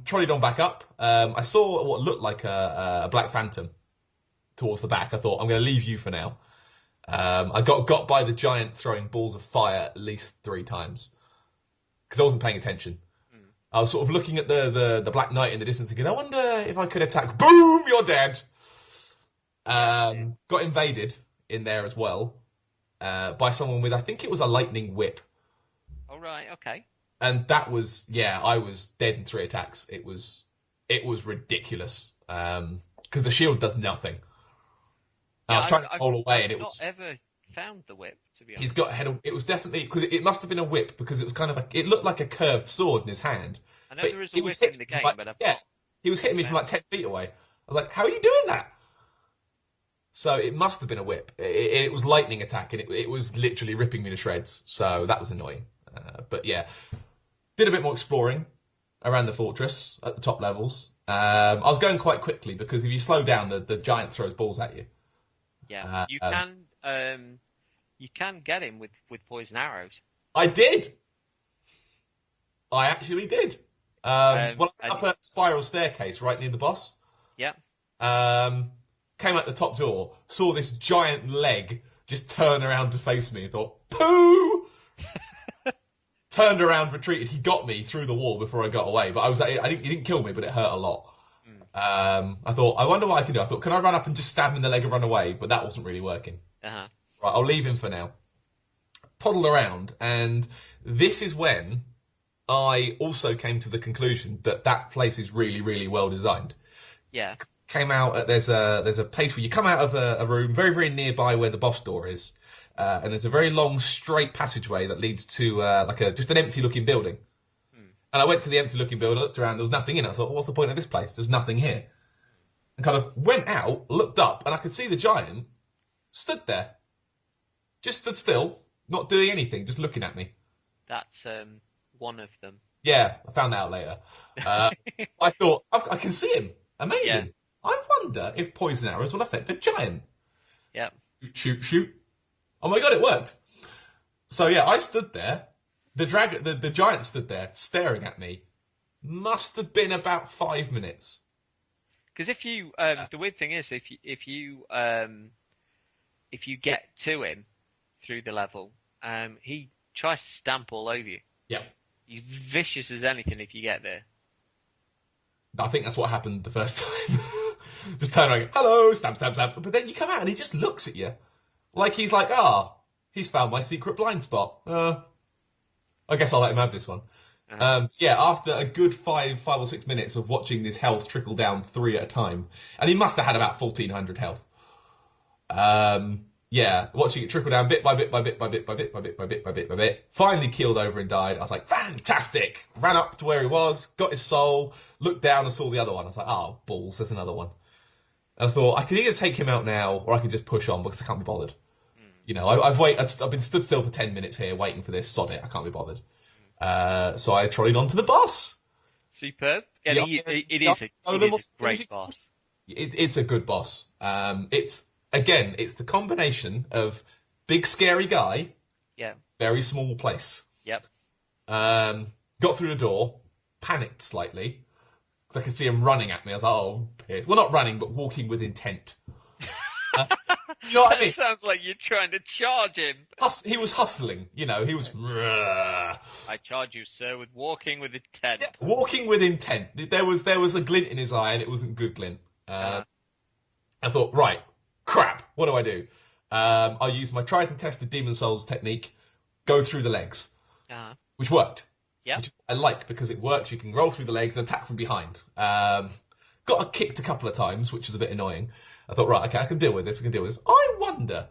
Trolleyed on back up. I saw what looked like a black phantom towards the back. I thought, I'm going to leave you for now. I got by the giant throwing balls of fire at least 3 times because I wasn't paying attention. I was sort of looking at the Black Knight in the distance thinking, I wonder if I could attack. Boom, you're dead. Got invaded in there as well by someone with, I think it was a lightning whip. Oh, right, okay. And that was, I was dead in 3 attacks. It was ridiculous because the shield does nothing. I was trying to roll away, and it was. I've not ever found the whip, to be honest. He's got a head. It was definitely because it must have been a whip because it was kind of it looked like a curved sword in his hand. I know there is a whip in the game, but he was hitting me from like 10 feet away. I was like, "How are you doing that?" So it must have been a whip. It was lightning attack, and it was literally ripping me to shreds. So that was annoying. But yeah, did a bit more exploring around the fortress at the top levels. I was going quite quickly because if you slow down, the giant throws balls at you. Yeah, you can get him with poison arrows. I did. I actually did. Up a spiral staircase right near the boss. Yeah. Came out the top door, saw this giant leg just turn around to face me, and thought, poo! Turned around, retreated. He got me through the wall before I got away, but he didn't kill me, but it hurt a lot. I thought, I wonder what I can do. I thought, can I run up and just stab him in the leg and run away? But that wasn't really working. Uh-huh. Right, I'll leave him for now. Toddled around, and this is when I also came to the conclusion that place is really, really well designed. Yeah. Came out, there's a place where you come out of a room very, very nearby where the boss door is, and there's a very long, straight passageway that leads to just an empty-looking building. And I went to the empty-looking building, looked around, there was nothing in it. I thought, well, what's the point of this place? There's nothing here. And kind of went out, looked up, and I could see the giant stood there. Just stood still, not doing anything, just looking at me. That's one of them. Yeah, I found that out later. I thought, I can see him. Amazing. Yeah. I wonder if poison arrows will affect the giant. Yeah. Shoot. Oh my god, it worked. So yeah, I stood there. The giant stood there staring at me. Must have been about 5 minutes. Because if you, the weird thing is, if you get to him through the level, he tries to stamp all over you. Yeah. He's vicious as anything if you get there. I think that's what happened the first time. Just turn around, hello, stamp. But then you come out and he just looks at you, like he's like, he's found my secret blind spot. I guess I'll let him have this one. Uh-huh. After a good 5 or 6 minutes of watching this health trickle down 3 at a time, and he must have had about 1,400 health. Watching it trickle down bit by bit. Finally keeled over and died. I was like, fantastic! Ran up to where he was, got his soul, looked down and saw the other one. I was like, oh, balls, there's another one. And I thought, I can either take him out now, or I can just push on because I can't be bothered. You know, I've been stood still for 10 minutes here waiting for this. Sod it, I can't be bothered. So I trolleyed on to the boss. Superb. Yeah, it is a great boss. It's a good boss. It's the combination of big scary guy, very small place. Yep. Got through the door, panicked slightly, because I could see him running at me. I was like, oh, piss. Well, not running, but walking with intent. You know what I mean? Sounds like you're trying to charge him. He was hustling, he was... I charge you, sir, with walking with intent. Yeah, walking with intent. There was a glint in his eye, and it wasn't good glint. I thought, right, crap, what do I do? I used my tried and tested Demon Souls technique, go through the legs, which worked. Yeah. Which I like, because it works. You can roll through the legs and attack from behind. Got kicked a couple of times, which was a bit annoying. I thought, right, okay, I can deal with this. I wonder,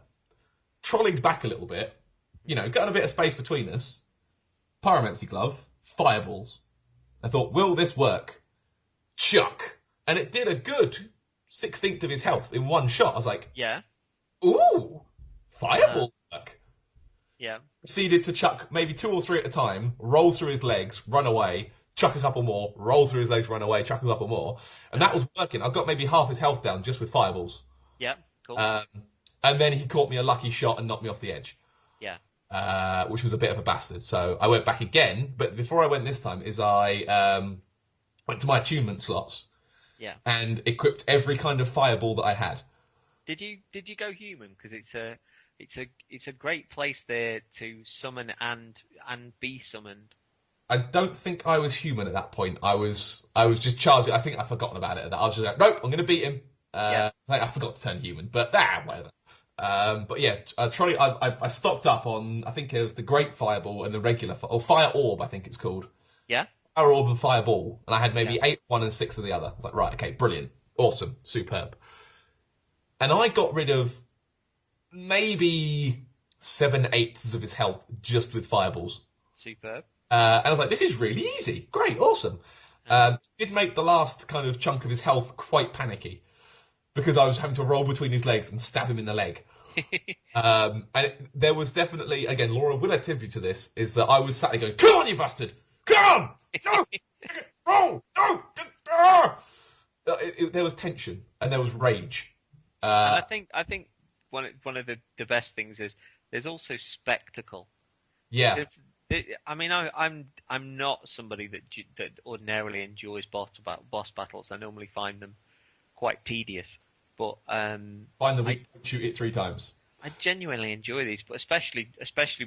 trolleyed back a little bit, got a bit of space between us, pyromancy glove, fireballs. I thought, will this work? Chuck. And it did a good 16th of his health in one shot. I was like, Yeah. ooh, fireballs work. Yeah. Proceeded to chuck maybe 2 or 3 at a time, roll through his legs, run away, chuck a couple more, roll through his legs, run away, chuck a couple more. And that was working. I got maybe half his health down just with fireballs. Yeah. Cool. And then he caught me a lucky shot and knocked me off the edge. Yeah. Which was a bit of a bastard. So I went back again, but before I went this time I went to my attunement slots. Yeah. And equipped every kind of fireball that I had. Did you go human? Because it's a great place there to summon and be summoned. I don't think I was human at that point. I was just charging. I think I'd forgotten about it. I was just like, nope, I'm going to beat him. I forgot to turn human, but whatever. But yeah, trolley. I stocked up on. I think it was the Great Fireball and the regular or Fire Orb. I think it's called. Yeah. Fire Orb and Fireball, and I had maybe 8 of one and 6 of the other. I was like, right, okay, brilliant, awesome, superb. And I got rid of maybe 7/8 of his health just with fireballs. Superb. And I was like, this is really easy, great, awesome. Did make the last kind of chunk of his health quite panicky because I was having to roll between his legs and stab him in the leg. And there was definitely, again, Laura will attribute to this, is that I was sat there going, come on, you bastard! Come on! No! Roll! No! There was tension and there was rage. And I think one of the best things is there's also spectacle. Yeah. I mean, I'm not somebody that ordinarily enjoys boss battles. I normally find them quite tedious. But find the weak, shoot it 3 times. I genuinely enjoy these, but especially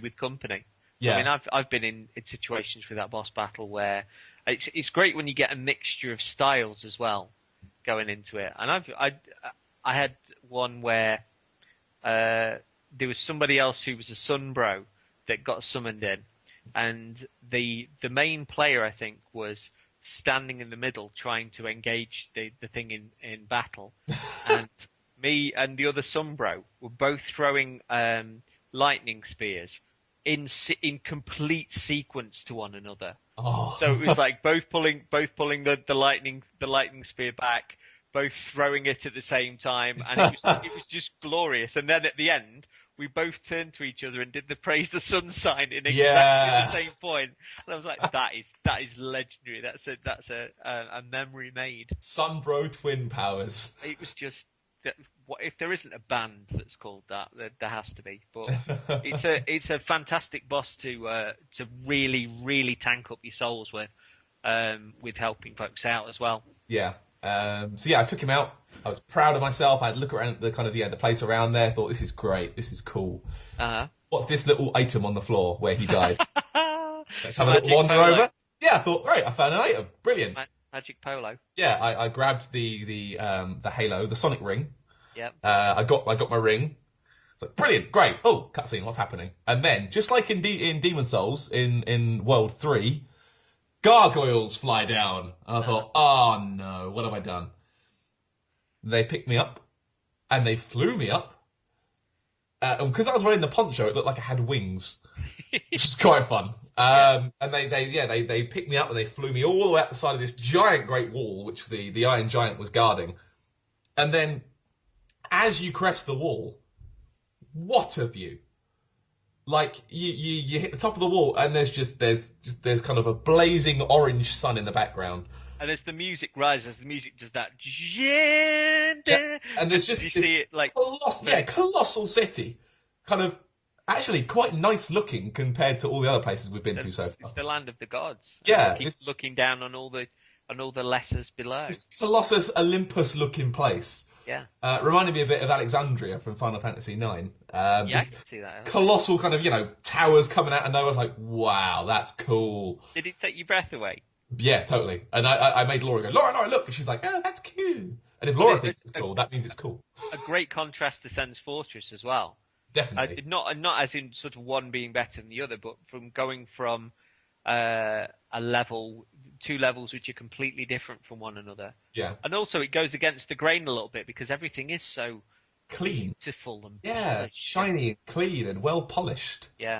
with company. Yeah. I mean, I've been in situations with that boss battle where it's great when you get a mixture of styles as well going into it. And I had one where there was somebody else who was a Sunbro that got summoned in, and the main player, I think, was standing in the middle trying to engage the thing in battle, and me and the other Sunbro were both throwing lightning spears in complete sequence to one another. Oh. So it was like both pulling the lightning spear back, both throwing it at the same time, and it was just glorious. And then at the end, we both turned to each other and did the praise the sun sign in exactly the same point. And I was like, that is legendary. That's a memory made. Sunbro twin powers. It was just, if there isn't a band that's called that, there has to be. But it's a fantastic boss to really, really tank up your souls with helping folks out as well. Yeah. So yeah, I took him out. I was proud of myself. I had a look around the kind of the place around there. Thought, this is great. This is cool. What's this little item on the floor where he died? Let's have a little wander over. Yeah, I thought, great. I found an item. Brilliant. Magic Polo. Yeah, I grabbed the halo, the Sonic ring. Yep. I got my ring. It's like, brilliant, great. Oh, cutscene. What's happening? And then, just like in Demon Souls in World 3. Gargoyles fly down. And I thought, oh no, what have I done? They picked me up, and they flew me up. And because I was wearing the poncho, it looked like I had wings, which was quite fun. And they picked me up and they flew me all the way up the side of this giant great wall, which the Iron Giant was guarding. And then, as you crest the wall, what a view! Like you hit the top of the wall, and there's kind of a blazing orange sun in the background. And as the music rises, the music does that. Yeah, and there's just you see it like colossal city, kind of actually quite nice looking compared to all the other places we've been to so far. It's the land of the gods. Yeah, it's looking down on all the lessers below. This Colossus Olympus looking place. Yeah. Reminded me a bit of Alexandria from Final Fantasy IX. I can see that. Colossal kind of, towers coming out of nowhere. I was like, wow, that's cool. Did it take your breath away? Yeah, totally. And I made Laura go, Laura, look. And she's like, oh, that's cute. And if Laura thinks it's cool, that means it's cool. A great contrast to Sens Fortress as well. Definitely. Not as in sort of one being better than the other, but from going from, I a level, 2 levels which are completely different from one another. Yeah. And also it goes against the grain a little bit because everything is so Clean. beautiful and Yeah. polished. Shiny and clean and well polished. Yeah.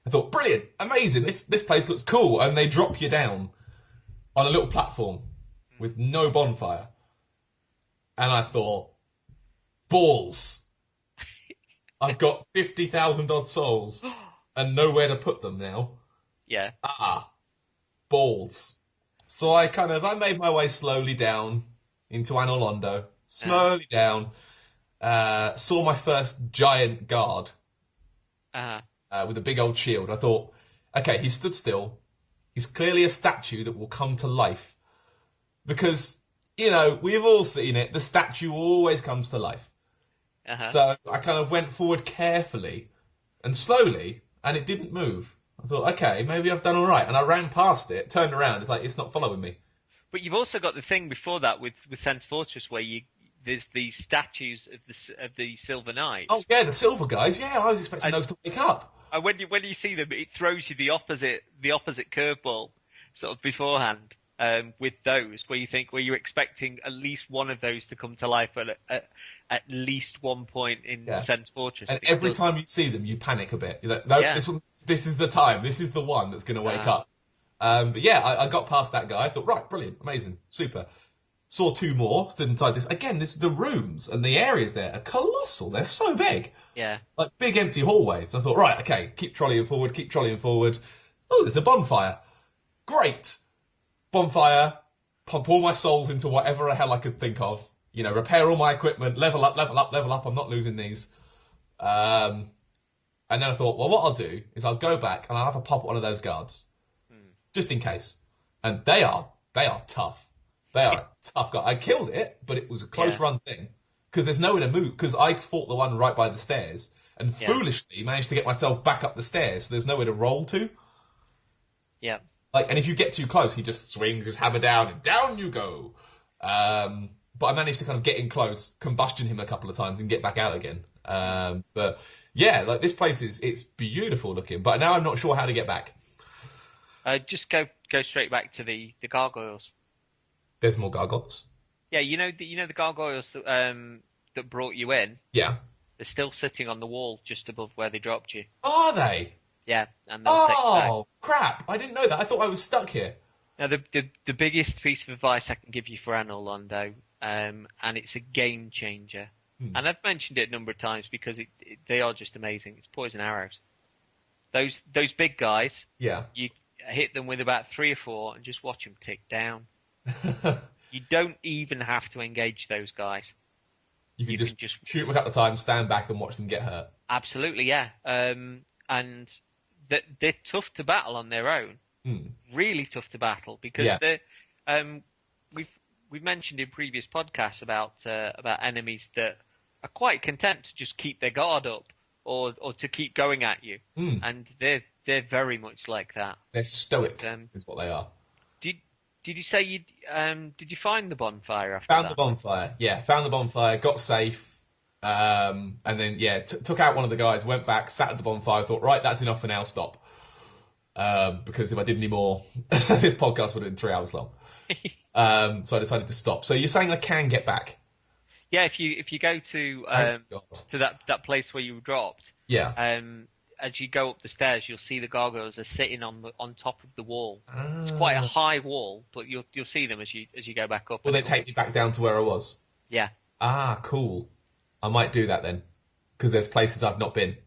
I thought, brilliant, amazing. This place looks cool. And they drop you down on a little platform with no bonfire. And I thought, balls. I've got 50,000 odd souls and nowhere to put them now. Yeah. Balls. So I made my way slowly down into Anor Londo, slowly down, saw my first giant guard with a big old shield. I thought, okay, he stood still. He's clearly a statue that will come to life. Because, we've all seen it. The statue always comes to life. So I kind of went forward carefully and slowly, and it didn't move. I thought, okay, maybe I've done all right. And I ran past it, turned around. It's like, it's not following me. But you've also got the thing before that with Sens Fortress where there's these statues of the Silver Knights. Oh, yeah, the silver guys. Yeah, I was expecting those to wake up. And when you see them, it throws you the opposite curveball sort of beforehand. With those, where you're expecting at least one of those to come to life at least one point in Sens Fortress. And every time you see them, you panic a bit. You're like, no, this is the time. This is the one that's going to wake up. But yeah, I got past that guy. I thought, right, brilliant, amazing, super. Saw 2 more, stood inside this. Again, the rooms and the areas there are colossal. They're so big. Yeah. Like big empty hallways. I thought, right, okay, keep trolleying forward. Oh, there's a bonfire. Great. Bonfire, pump all my souls into whatever the hell I could think of. Repair all my equipment, level up. I'm not losing these. And then I thought, well, what I'll do is I'll go back and I'll have a pop at one of those guards, just in case. And they are tough. They are a tough guy. I killed it, but it was a close run thing because there's nowhere to move. Because I fought the one right by the stairs and foolishly managed to get myself back up the stairs. So there's nowhere to roll to. Yeah. And if you get too close, he just swings his hammer down and down you go. But I managed to kind of get in close, combustion him a couple of times and get back out again. But yeah, this place it's beautiful looking, but now I'm not sure how to get back. Just go straight back to the gargoyles. There's more gargoyles? Yeah, the gargoyles that brought you in? Yeah. They're still sitting on the wall just above where they dropped you. Are they? Yeah, and they'll take you back. Oh, crap. I didn't know that. I thought I was stuck here. Now, the biggest piece of advice I can give you for Anor Londo, and it's a game changer, and I've mentioned it a number of times because they are just amazing. It's poison arrows. Those big guys, you hit them with about 3 or 4 and just watch them tick down. You don't even have to engage those guys. You can just shoot them a couple of times, stand back and watch them get hurt. Absolutely, yeah. And they're tough to battle on their own. Really tough to battle because we've mentioned in previous podcasts about enemies that are quite content to just keep their guard up or to keep going at you, and they're very much like that. They're stoic, is what they are. Did you say did you find the bonfire after Found that? the bonfire, yeah. Found the bonfire, got safe. And then, took out one of the guys, went back, sat at the bonfire, thought, right, that's enough for now, stop. Because if I did any more, this podcast would have been 3 hours long. So I decided to stop. So you're saying I can get back? Yeah, if you go to that place where you dropped, as you go up the stairs, you'll see the gargoyles are sitting on top of the wall. It's quite a high wall, but you'll see them as you go back up. Will they take me back down to where I was? Yeah. Ah, cool. I might do that then, because there's places I've not been.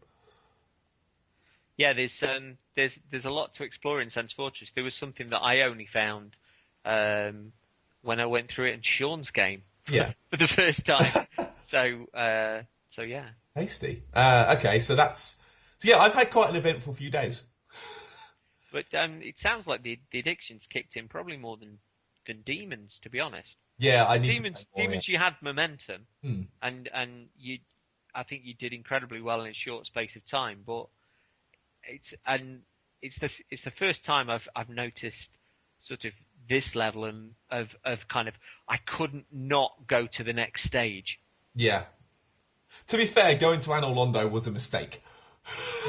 Yeah, there's a lot to explore in Sens Fortress. There was something that I only found when I went through it in Sean's game for the first time. So yeah. Tasty. Okay, so I've had quite an eventful few days. But it sounds like the addictions kicked in probably more than demons, to be honest. Yeah, demons. You had momentum, and I think you did incredibly well in a short space of time. But it's the first time I've noticed sort of this level of kind of I couldn't not go to the next stage. Yeah. To be fair, going to Anor Londo was a mistake.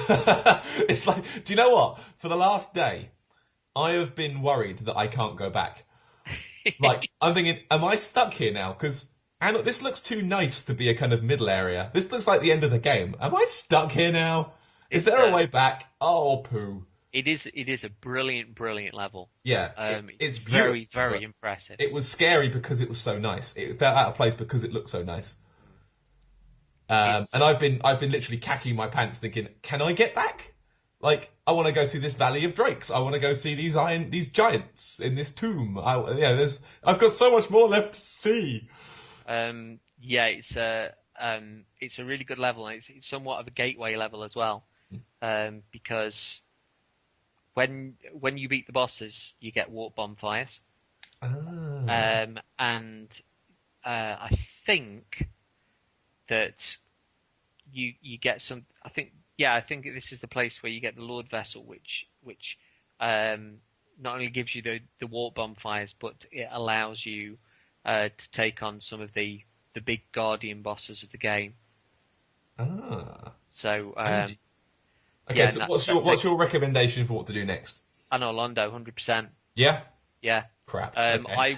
It's like, do you know what? For the last day, I have been worried that I can't go back. Like, I'm thinking, am I stuck here now? Because this looks too nice to be a kind of middle area. This looks like the end of the game. Am I stuck here now? Is It's there a way back? Oh, poo. it is a brilliant level. Yeah, It's beautiful, very but impressive. it was scary because it was so nice. It felt out of place because it looked so nice. And I've been literally cacking my pants thinking, can I get back? Like, I want to go see this Valley of Drakes. I want to go see these giants in this tomb. I've got so much more left to see. Yeah, it's a really good level, and it's somewhat of a gateway level as well, because when you beat the bosses, you get warp bonfires, and I think that you get some. I think this is the place where you get the Lord Vessel, which not only gives you the warp bonfires, but it allows you to take on some of the big Guardian bosses of the game. So Okay, yeah, so what's your recommendation for what to do next? Anor Londo, 100%. Yeah? Yeah. Crap. Okay.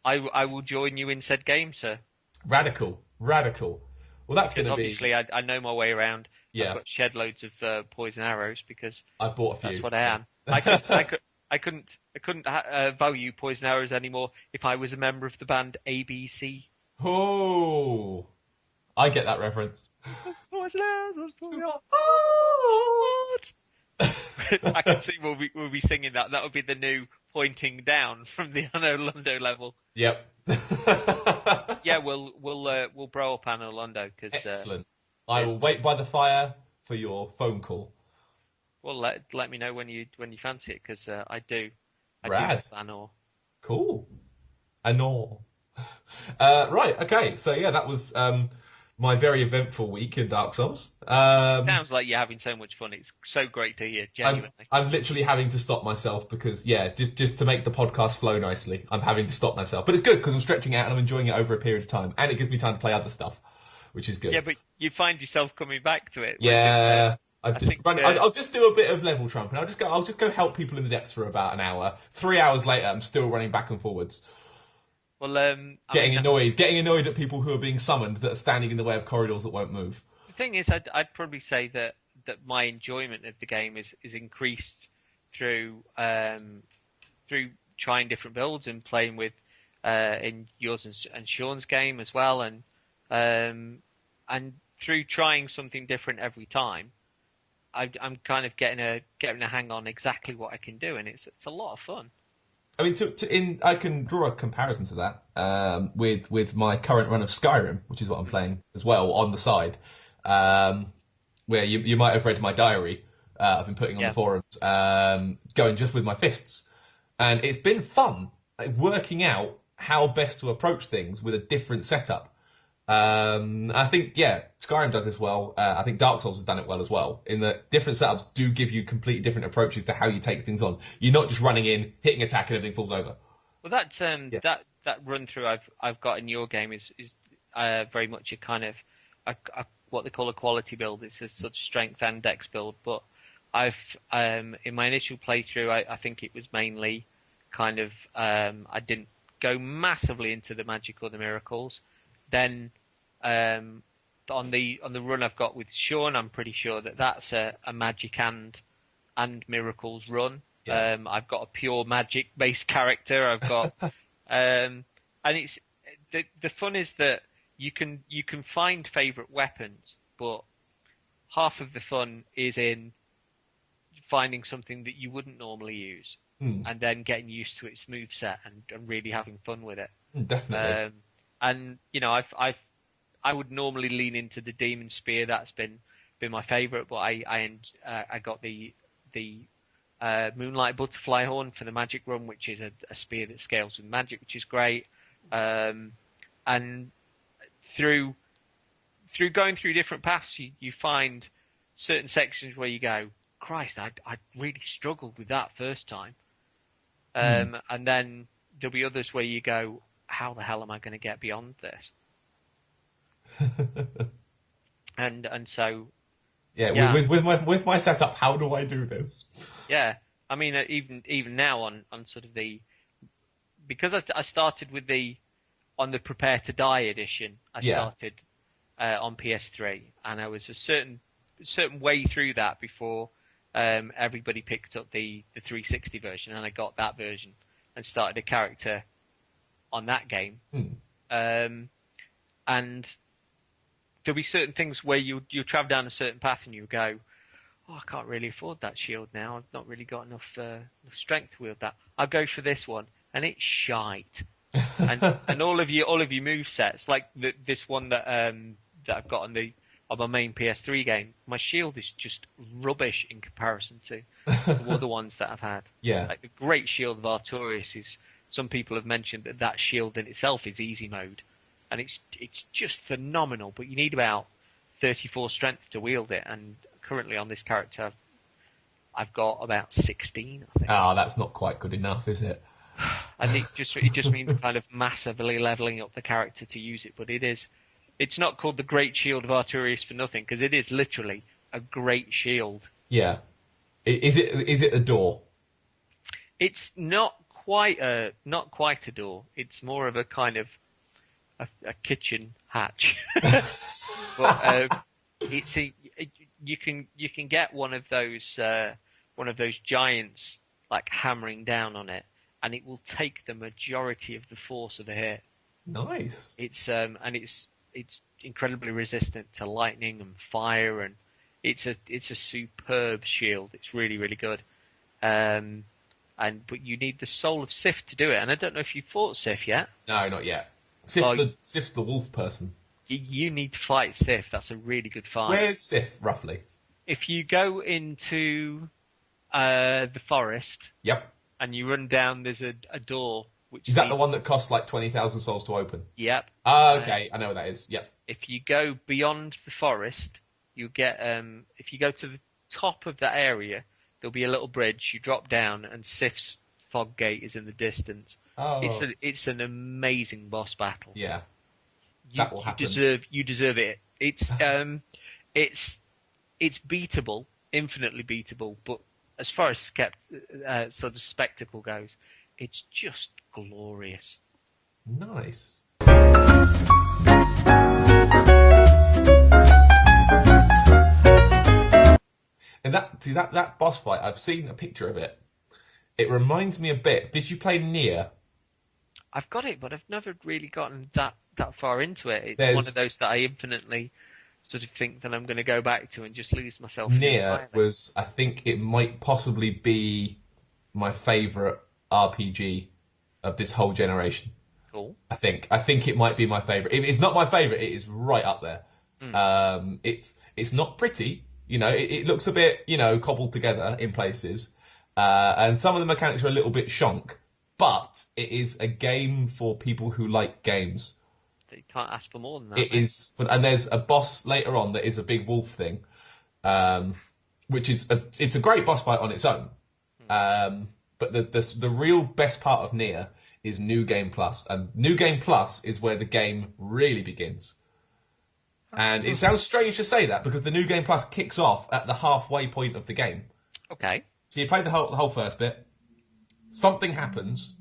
I will join you in said game, sir. Radical. Well, that's going Because to be... obviously I know my way around. Yeah. I've got shed loads of poison arrows because I bought a few. that's what I am. I couldn't value poison arrows anymore if I was a member of the band ABC. Oh, I get that reference. Poison arrows for your Oh. I can see we'll be singing that. That would be the new pointing down from the Anor Londo level. Yep. Yeah, we'll bro up Anor Londo because excellent. I will wait by the fire for your phone call. Well, let me know when you fancy it because I do. Rad. I do Anor. Cool. Anor. Right. Okay. So yeah, that was my very eventful week in Dark Souls. Sounds like you're having so much fun. It's so great to hear. Genuinely. I'm literally having to stop myself because just to make the podcast flow nicely, I'm having to stop myself. But it's good because I'm stretching out and I'm enjoying it over a period of time, and it gives me time to play other stuff, which is good. Yeah, but you find yourself coming back to it. Yeah. I'll just do a bit of level trumping. I'll just go help people in the depths for about an hour. 3 hours later, I'm still running back and forwards. Well, getting annoyed at people who are being summoned that are standing in the way of corridors that won't move. The thing is, I'd probably say that my enjoyment of the game is increased through trying different builds and playing with in yours and Sean's game as well, and through trying something different every time. I'm kind of getting a hang on exactly what I can do, and it's a lot of fun. I mean, I can draw a comparison to that with my current run of Skyrim, which is what I'm playing as well on the side. Where you might have read my diary I've been putting on the forums, going just with my fists, and it's been fun, like, working out how best to approach things with a different setup. I think, Skyrim does this well. I think Dark Souls has done it well as well, in that different setups do give you completely different approaches to how you take things on. You're not just running in, hitting attack, and everything falls over. Well, that run through I've got in your game is very much a kind of a what they call a quality build. It's a sort of strength and dex build, but I've in my initial playthrough, I think it was mainly kind of I didn't go massively into the magic or the miracles. Then on the run I've got with Sean, I'm pretty sure that's a magic and miracles run. Yeah. I've got a pure magic based character. I've got and it's the fun is that you can find favourite weapons, but half of the fun is in finding something that you wouldn't normally use, and then getting used to its moveset and really having fun with it. Definitely. And you know, I would normally lean into the demon spear. That's been my favourite, but I got the moonlight butterfly horn for the magic run, which is a spear that scales with magic, which is great. And through going through different paths, you find certain sections where you go, Christ, I really struggled with that first time. And then there'll be others where you go, how the hell am I going to get beyond this? and so with my setup, how do I do this? Yeah, I mean, even now on sort of because I started with on the Prepare to Die edition. I started on PS3, and I was a certain way through that before everybody picked up the 360 version, and I got that version and started a character on that game. And there'll be certain things where you travel down a certain path and you go, oh, I can't really afford that shield now. I've not really got enough strength to wield that. I'll go for this one, and it's shite. and all of your move sets, like this one that I've got on my main PS3 game, my shield is just rubbish in comparison to the other ones that I've had. Yeah. Like the Great Shield of Artorias is. Some people have mentioned that shield in itself is easy mode, and it's just phenomenal. But you need about 34 strength to wield it, and currently on this character, I've got about 16. I think. Oh, that's not quite good enough, is it? And it just means kind of massively leveling up the character to use it. But it's not called the Great Shield of Artorias for nothing, because it is literally a great shield. Yeah. Is it a door? It's not quite a door. It's more of a kind of a kitchen hatch. But you can get one of those giants like hammering down on it, and it will take the majority of the force of the hit. Nice. It's incredibly resistant to lightning and fire, and it's a superb shield. It's really, really good. But you need the Soul of Sif to do it, and I don't know if you fought Sif yet. No, not yet. Sif's the wolf person. You need to fight Sif. That's a really good fight. Where's Sif, roughly? If you go into the forest, yep, and you run down, there's a door. Is that the one that costs like 20,000 souls to open? Yep. Oh, okay, I know what that is. Yep. If you go beyond the forest, you get if you go to the top of that area, there'll be a little bridge. You drop down, and Sif's fog gate is in the distance. Oh. It's an amazing boss battle. Yeah. That will happen. You deserve it. It's it's beatable, infinitely beatable. But as far as sort of spectacle goes, it's just glorious. Nice. And that boss fight, I've seen a picture of it. It reminds me a bit. Did you play Nier? I've got it, but I've never really gotten that far into it. It's one of those that I infinitely sort of think that I'm going to go back to and just lose myself. Nier was, I think it might possibly be my favourite RPG of this whole generation. Cool. I think it might be my favourite. If it's not my favourite, it is right up there. It's not pretty. It looks a bit, cobbled together in places. And some of the mechanics are a little bit shonk. But it is a game for people who like games. You can't ask for more than that. It is, and there's a boss later on that is a big wolf thing, which is it's a great boss fight on its own. But the real best part of Nier is New Game Plus, and New Game Plus is where the game really begins. And it sounds strange to say that because the New Game Plus kicks off at the halfway point of the game. Okay. So you play the whole first bit. Something happens,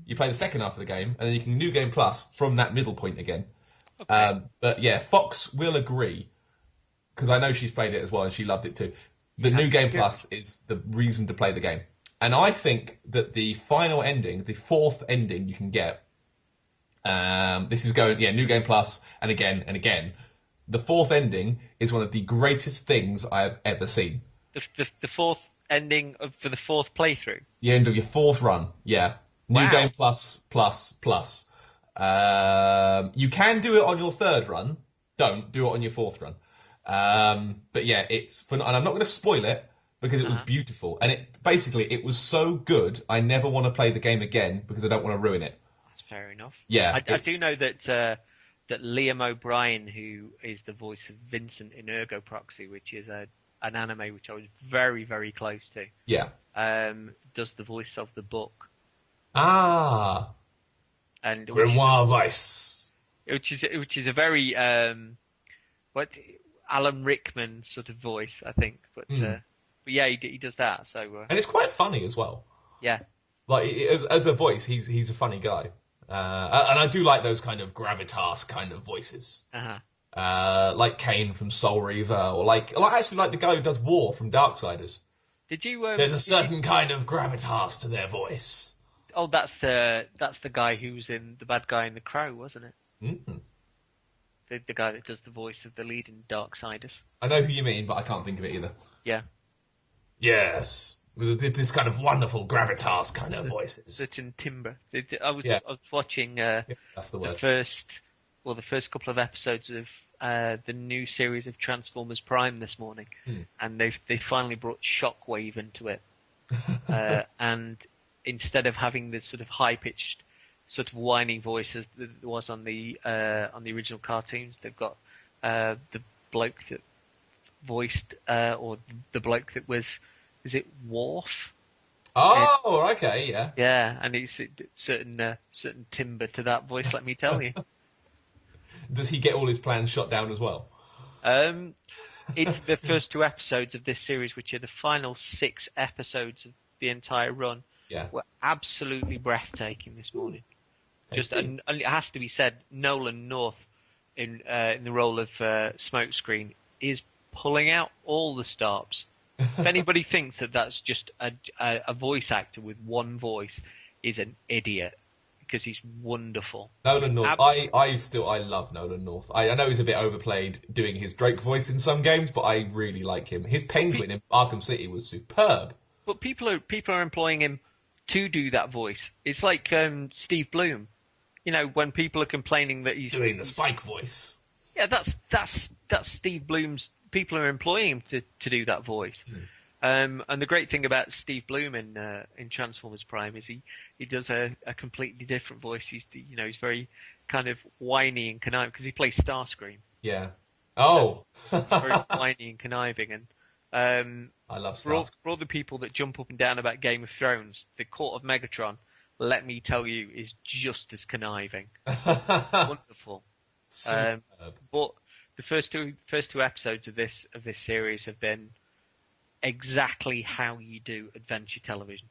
you play the second half of the game, and then you can New Game Plus from that middle point again. Okay. But yeah, Fox will agree, because I know she's played it as well and she loved it too. The New Game Plus is the reason to play the game. And I think that the final ending, the fourth ending you can get, this is going, New Game Plus, and again and again. The fourth ending is one of the greatest things I have ever seen. The fourth ending for the fourth playthrough? The end of your fourth run, yeah. Wow. New Game Plus. You can do it on your third run. Don't do it on your fourth run. But yeah, it's fun, and I'm not going to spoil it because it was beautiful. And it was so good, I never want to play the game again because I don't want to ruin it. That's fair enough. Yeah. I do know that Liam O'Brien, who is the voice of Vincent in Ergo Proxy, which is an anime which I was very, very close to. Yeah. Does the voice of the book. Ah. And Grimoire Vice. Which is a very Alan Rickman sort of voice, I think. But But yeah, he does that. So And it's quite funny as well. yeah. Like as a voice, he's a funny guy. And I do like those kind of gravitas kind of voices. Uh-huh. Like Kane from Soul Reaver, or like actually like the guy who does War from Darksiders. Did you? There's a certain kind of gravitas to their voice. Oh, that's the guy who was in The Bad Guy in The Crow, wasn't it? Mm. The guy that does the voice of the lead in Darksiders. I know who you mean, but I can't think of it either. Yeah. Yes, with this kind of wonderful gravitas kind of voices. Certain timbre. I was watching That's the word. the first couple of episodes of the new series of Transformers Prime this morning, and they finally brought Shockwave into it, and instead of having this sort of high pitched, sort of whiny voice as there was on the original cartoons, they've got the bloke that voiced or the bloke that was, is it Worf? Oh, okay, yeah. Yeah, and it's certain timbre to that voice, let me tell you. Does he get all his plans shot down as well? It's the first 2 episodes of this series, which are the final 6 episodes of the entire run. Yeah. Were absolutely breathtaking this morning. Tasty. And it has to be said, Nolan North in the role of Smokescreen is pulling out all the stops. If anybody thinks that that's just a voice actor with one voice, is an idiot, because he's wonderful. Nolan North. I love Nolan North. I know he's a bit overplayed doing his Drake voice in some games, but I really like him. His Penguin in Arkham City was superb. But people are employing him to do that voice. It's like Steve Bloom. You know, when people are complaining that he's doing the Spike voice. Yeah, that's Steve Bloom's. People are employing him to do that voice. And the great thing about Steve Bloom in Transformers Prime is he does a completely different voice. He's he's very kind of whiny and conniving because he plays Starscream. Yeah. Oh. So he's very whiny and conniving, and I love Starscream. For all the people that jump up and down about Game of Thrones, the Court of Megatron, let me tell you, is just as conniving. Wonderful. But the first two episodes of this series have been exactly how you do adventure television.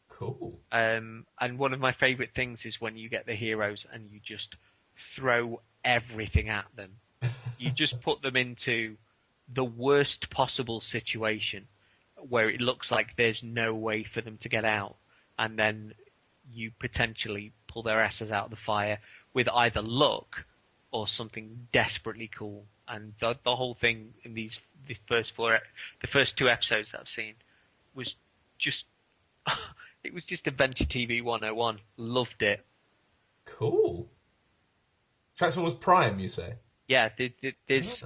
Cool. And one of my favourite things is when you get the heroes and you just throw everything at them. You just put them into the worst possible situation where it looks like there's no way for them to get out, and then you potentially pull their asses out of the fire with either luck or something desperately cool. And the whole thing in the first 2 episodes that I've seen was just it was just Adventure TV 101. Loved it. Cool. Transformers Prime, you say? Yeah, there's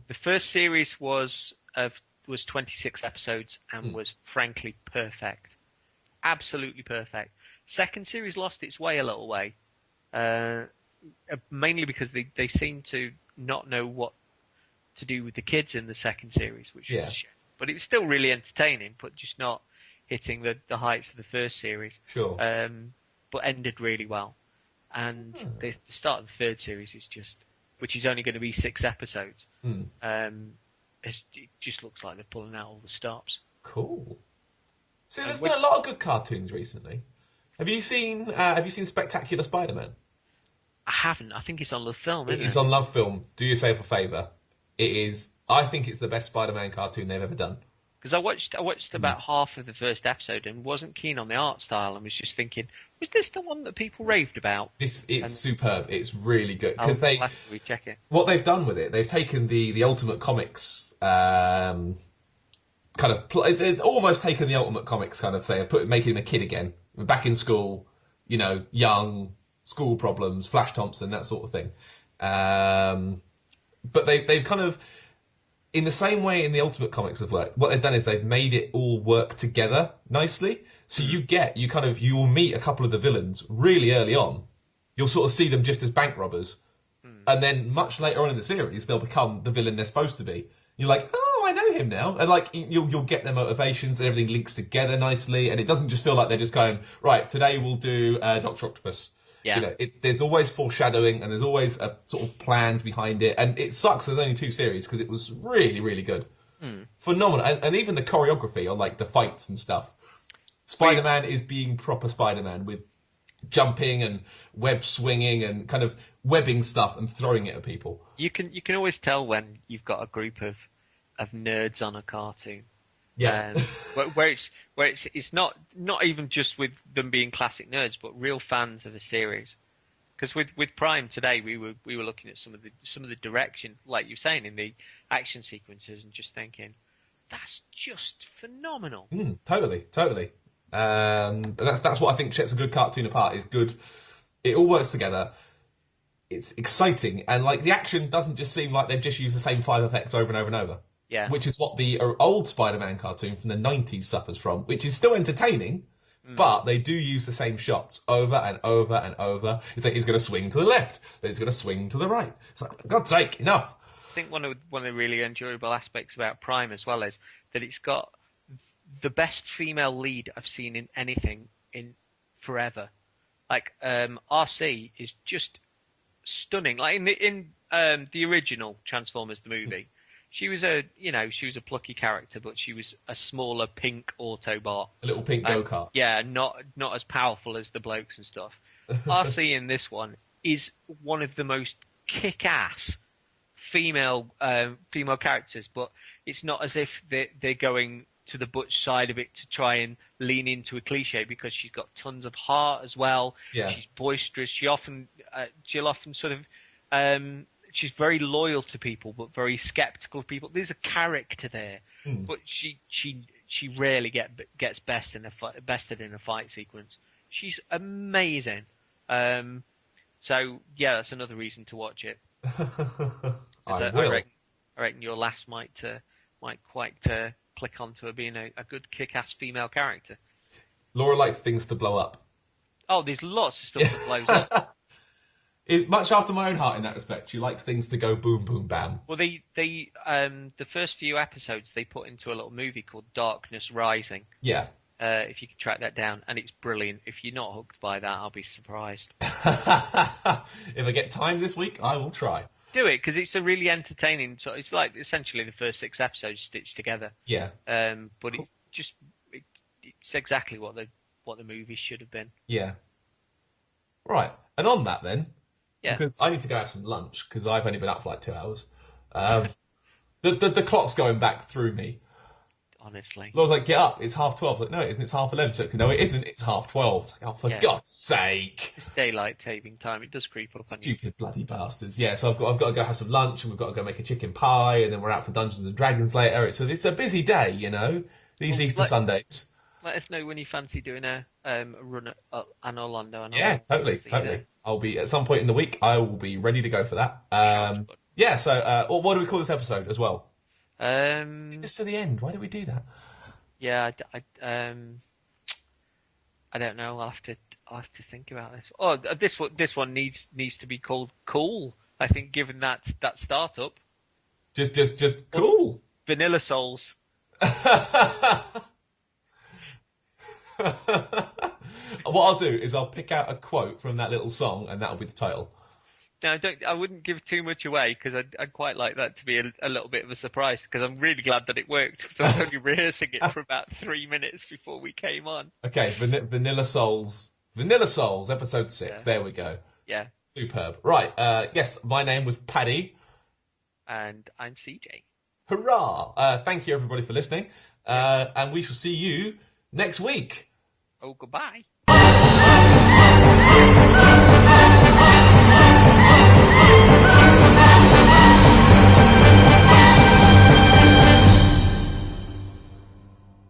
the first series was 26 episodes and was frankly perfect, absolutely perfect. Second series lost its way a little way, mainly because they seem to not know what to do with the kids in the second series, which is shit. But it was still really entertaining, but just not hitting the heights of the first series. Sure. But ended really well, and the start of the third series is just, which is only going to be 6 episodes. It just looks like they're pulling out all the stops. Cool. So there's been a lot of good cartoons recently. Have you seen Spectacular Spider-Man? I haven't. I think it's on Love Film, isn't it? It's on Love Film. Do yourself a favour. It is. I think it's the best Spider-Man cartoon they've ever done. Because I watched about half of the first episode and wasn't keen on the art style and was just thinking, was this the one that people raved about? It's superb. It's really good because I'll have to recheck it. What they've done with it, they've taken the Ultimate Comics they've almost taken the Ultimate Comics kind of thing, making him a kid again, back in school, young, school problems, Flash Thompson, that sort of thing. But they've kind of, in the same way in the Ultimate Comics have worked, what they've done is they've made it all work together nicely. So you will meet a couple of the villains really early on. You'll sort of see them just as bank robbers. And then much later on in the series, they'll become the villain they're supposed to be. You're like, oh, I know him now. And you'll get their motivations and everything links together nicely. And it doesn't just feel like they're just going, right, today we'll do Dr. Octopus. Yeah. There's always foreshadowing and there's always a sort of plans behind it. And it sucks there's only 2 series because it was really, really good. Phenomenal. And even the choreography on like the fights and stuff. Spider-Man is being proper Spider-Man with jumping and web swinging and kind of webbing stuff and throwing it at people. You can always tell when you've got a group of nerds on a cartoon. Yeah. Where it's not even just with them being classic nerds, but real fans of a series. Because with Prime today, we were looking at some of the direction, like you're saying, in the action sequences, and just thinking, that's just phenomenal. Totally. That's what I think sets a good cartoon apart. Is good. It all works together. It's exciting, and like the action doesn't just seem like they've just used the same 5 effects over and over and over. Yeah. Which is what the old Spider-Man cartoon from the 90s suffers from, which is still entertaining, but they do use the same shots over and over and over. It's like he's going to swing to the left, then he's going to swing to the right. It's like, for God's sake, enough. I think one of the really enjoyable aspects about Prime as well is that it's got the best female lead I've seen in anything in forever. Like RC is just stunning. Like in the original Transformers the movie, she was a plucky character, but she was a smaller pink Autobot, a little pink go-kart. Yeah, not as powerful as the blokes and stuff. RC in this one is one of the most kick-ass female characters, but it's not as if they're going to the butch side of it to try and lean into a cliche, because she's got tons of heart as well. Yeah. She's boisterous. She'll often sort of she's very loyal to people, but very skeptical of people. There's a character there, but she rarely gets bested in a fight sequence. She's amazing. So yeah, that's another reason to watch it. I reckon your lass might quite click onto her being a good kick-ass female character. Laura likes things to blow up. Oh, there's lots of stuff that blows up. Much after my own heart in that respect. She likes things to go boom, boom, bam. Well, the first few episodes they put into a little movie called Darkness Rising. Yeah. If you could track that down, and it's brilliant. If you're not hooked by that, I'll be surprised. If I get time this week, I will try. Do it, because it's a really entertaining. So it's like essentially the first 6 episodes stitched together. Yeah. But cool. It's exactly what the movie should have been. Yeah. Right. And on that then, because I need to go have some lunch because I've only been up for like 2 hours. The clock's going back through me. Honestly. I was like, get up, it's 12:30. I was like, no, it isn't, it's 11:30. It's like, no, it isn't, it's 12:30. It's like, oh, for God's sake. It's daylight saving time. It does creep up on you. Stupid bloody bastards. Yeah, so I've got to go have some lunch, and we've got to go make a chicken pie, and then we're out for Dungeons and Dragons later. It's a busy day, you know, these Easter Sundays. Let us know when you fancy doing a run at Anor Londo. Yeah, totally. I'll be, at some point in the week, I will be ready to go for that. Yeah, so what do we call this episode as well? Just to the end. Why do we do that? Yeah, I don't know. I'll have to think about this. Oh, this one needs to be called Cool. I think, given that startup. Just cool. Vanilla Souls. What I'll do is I'll pick out a quote from that little song, and that'll be the title. No, I wouldn't give too much away, because I'd quite like that to be a little bit of a surprise, because I'm really glad that it worked, because I was only rehearsing it for about 3 minutes before we came on. Okay, Vanilla Souls, episode 6. Yeah. There we go. Yeah. Superb. Right, yes, my name was Paddy. And I'm CJ. Hurrah! Thank you everybody for listening, and we shall see you next week. Oh, goodbye.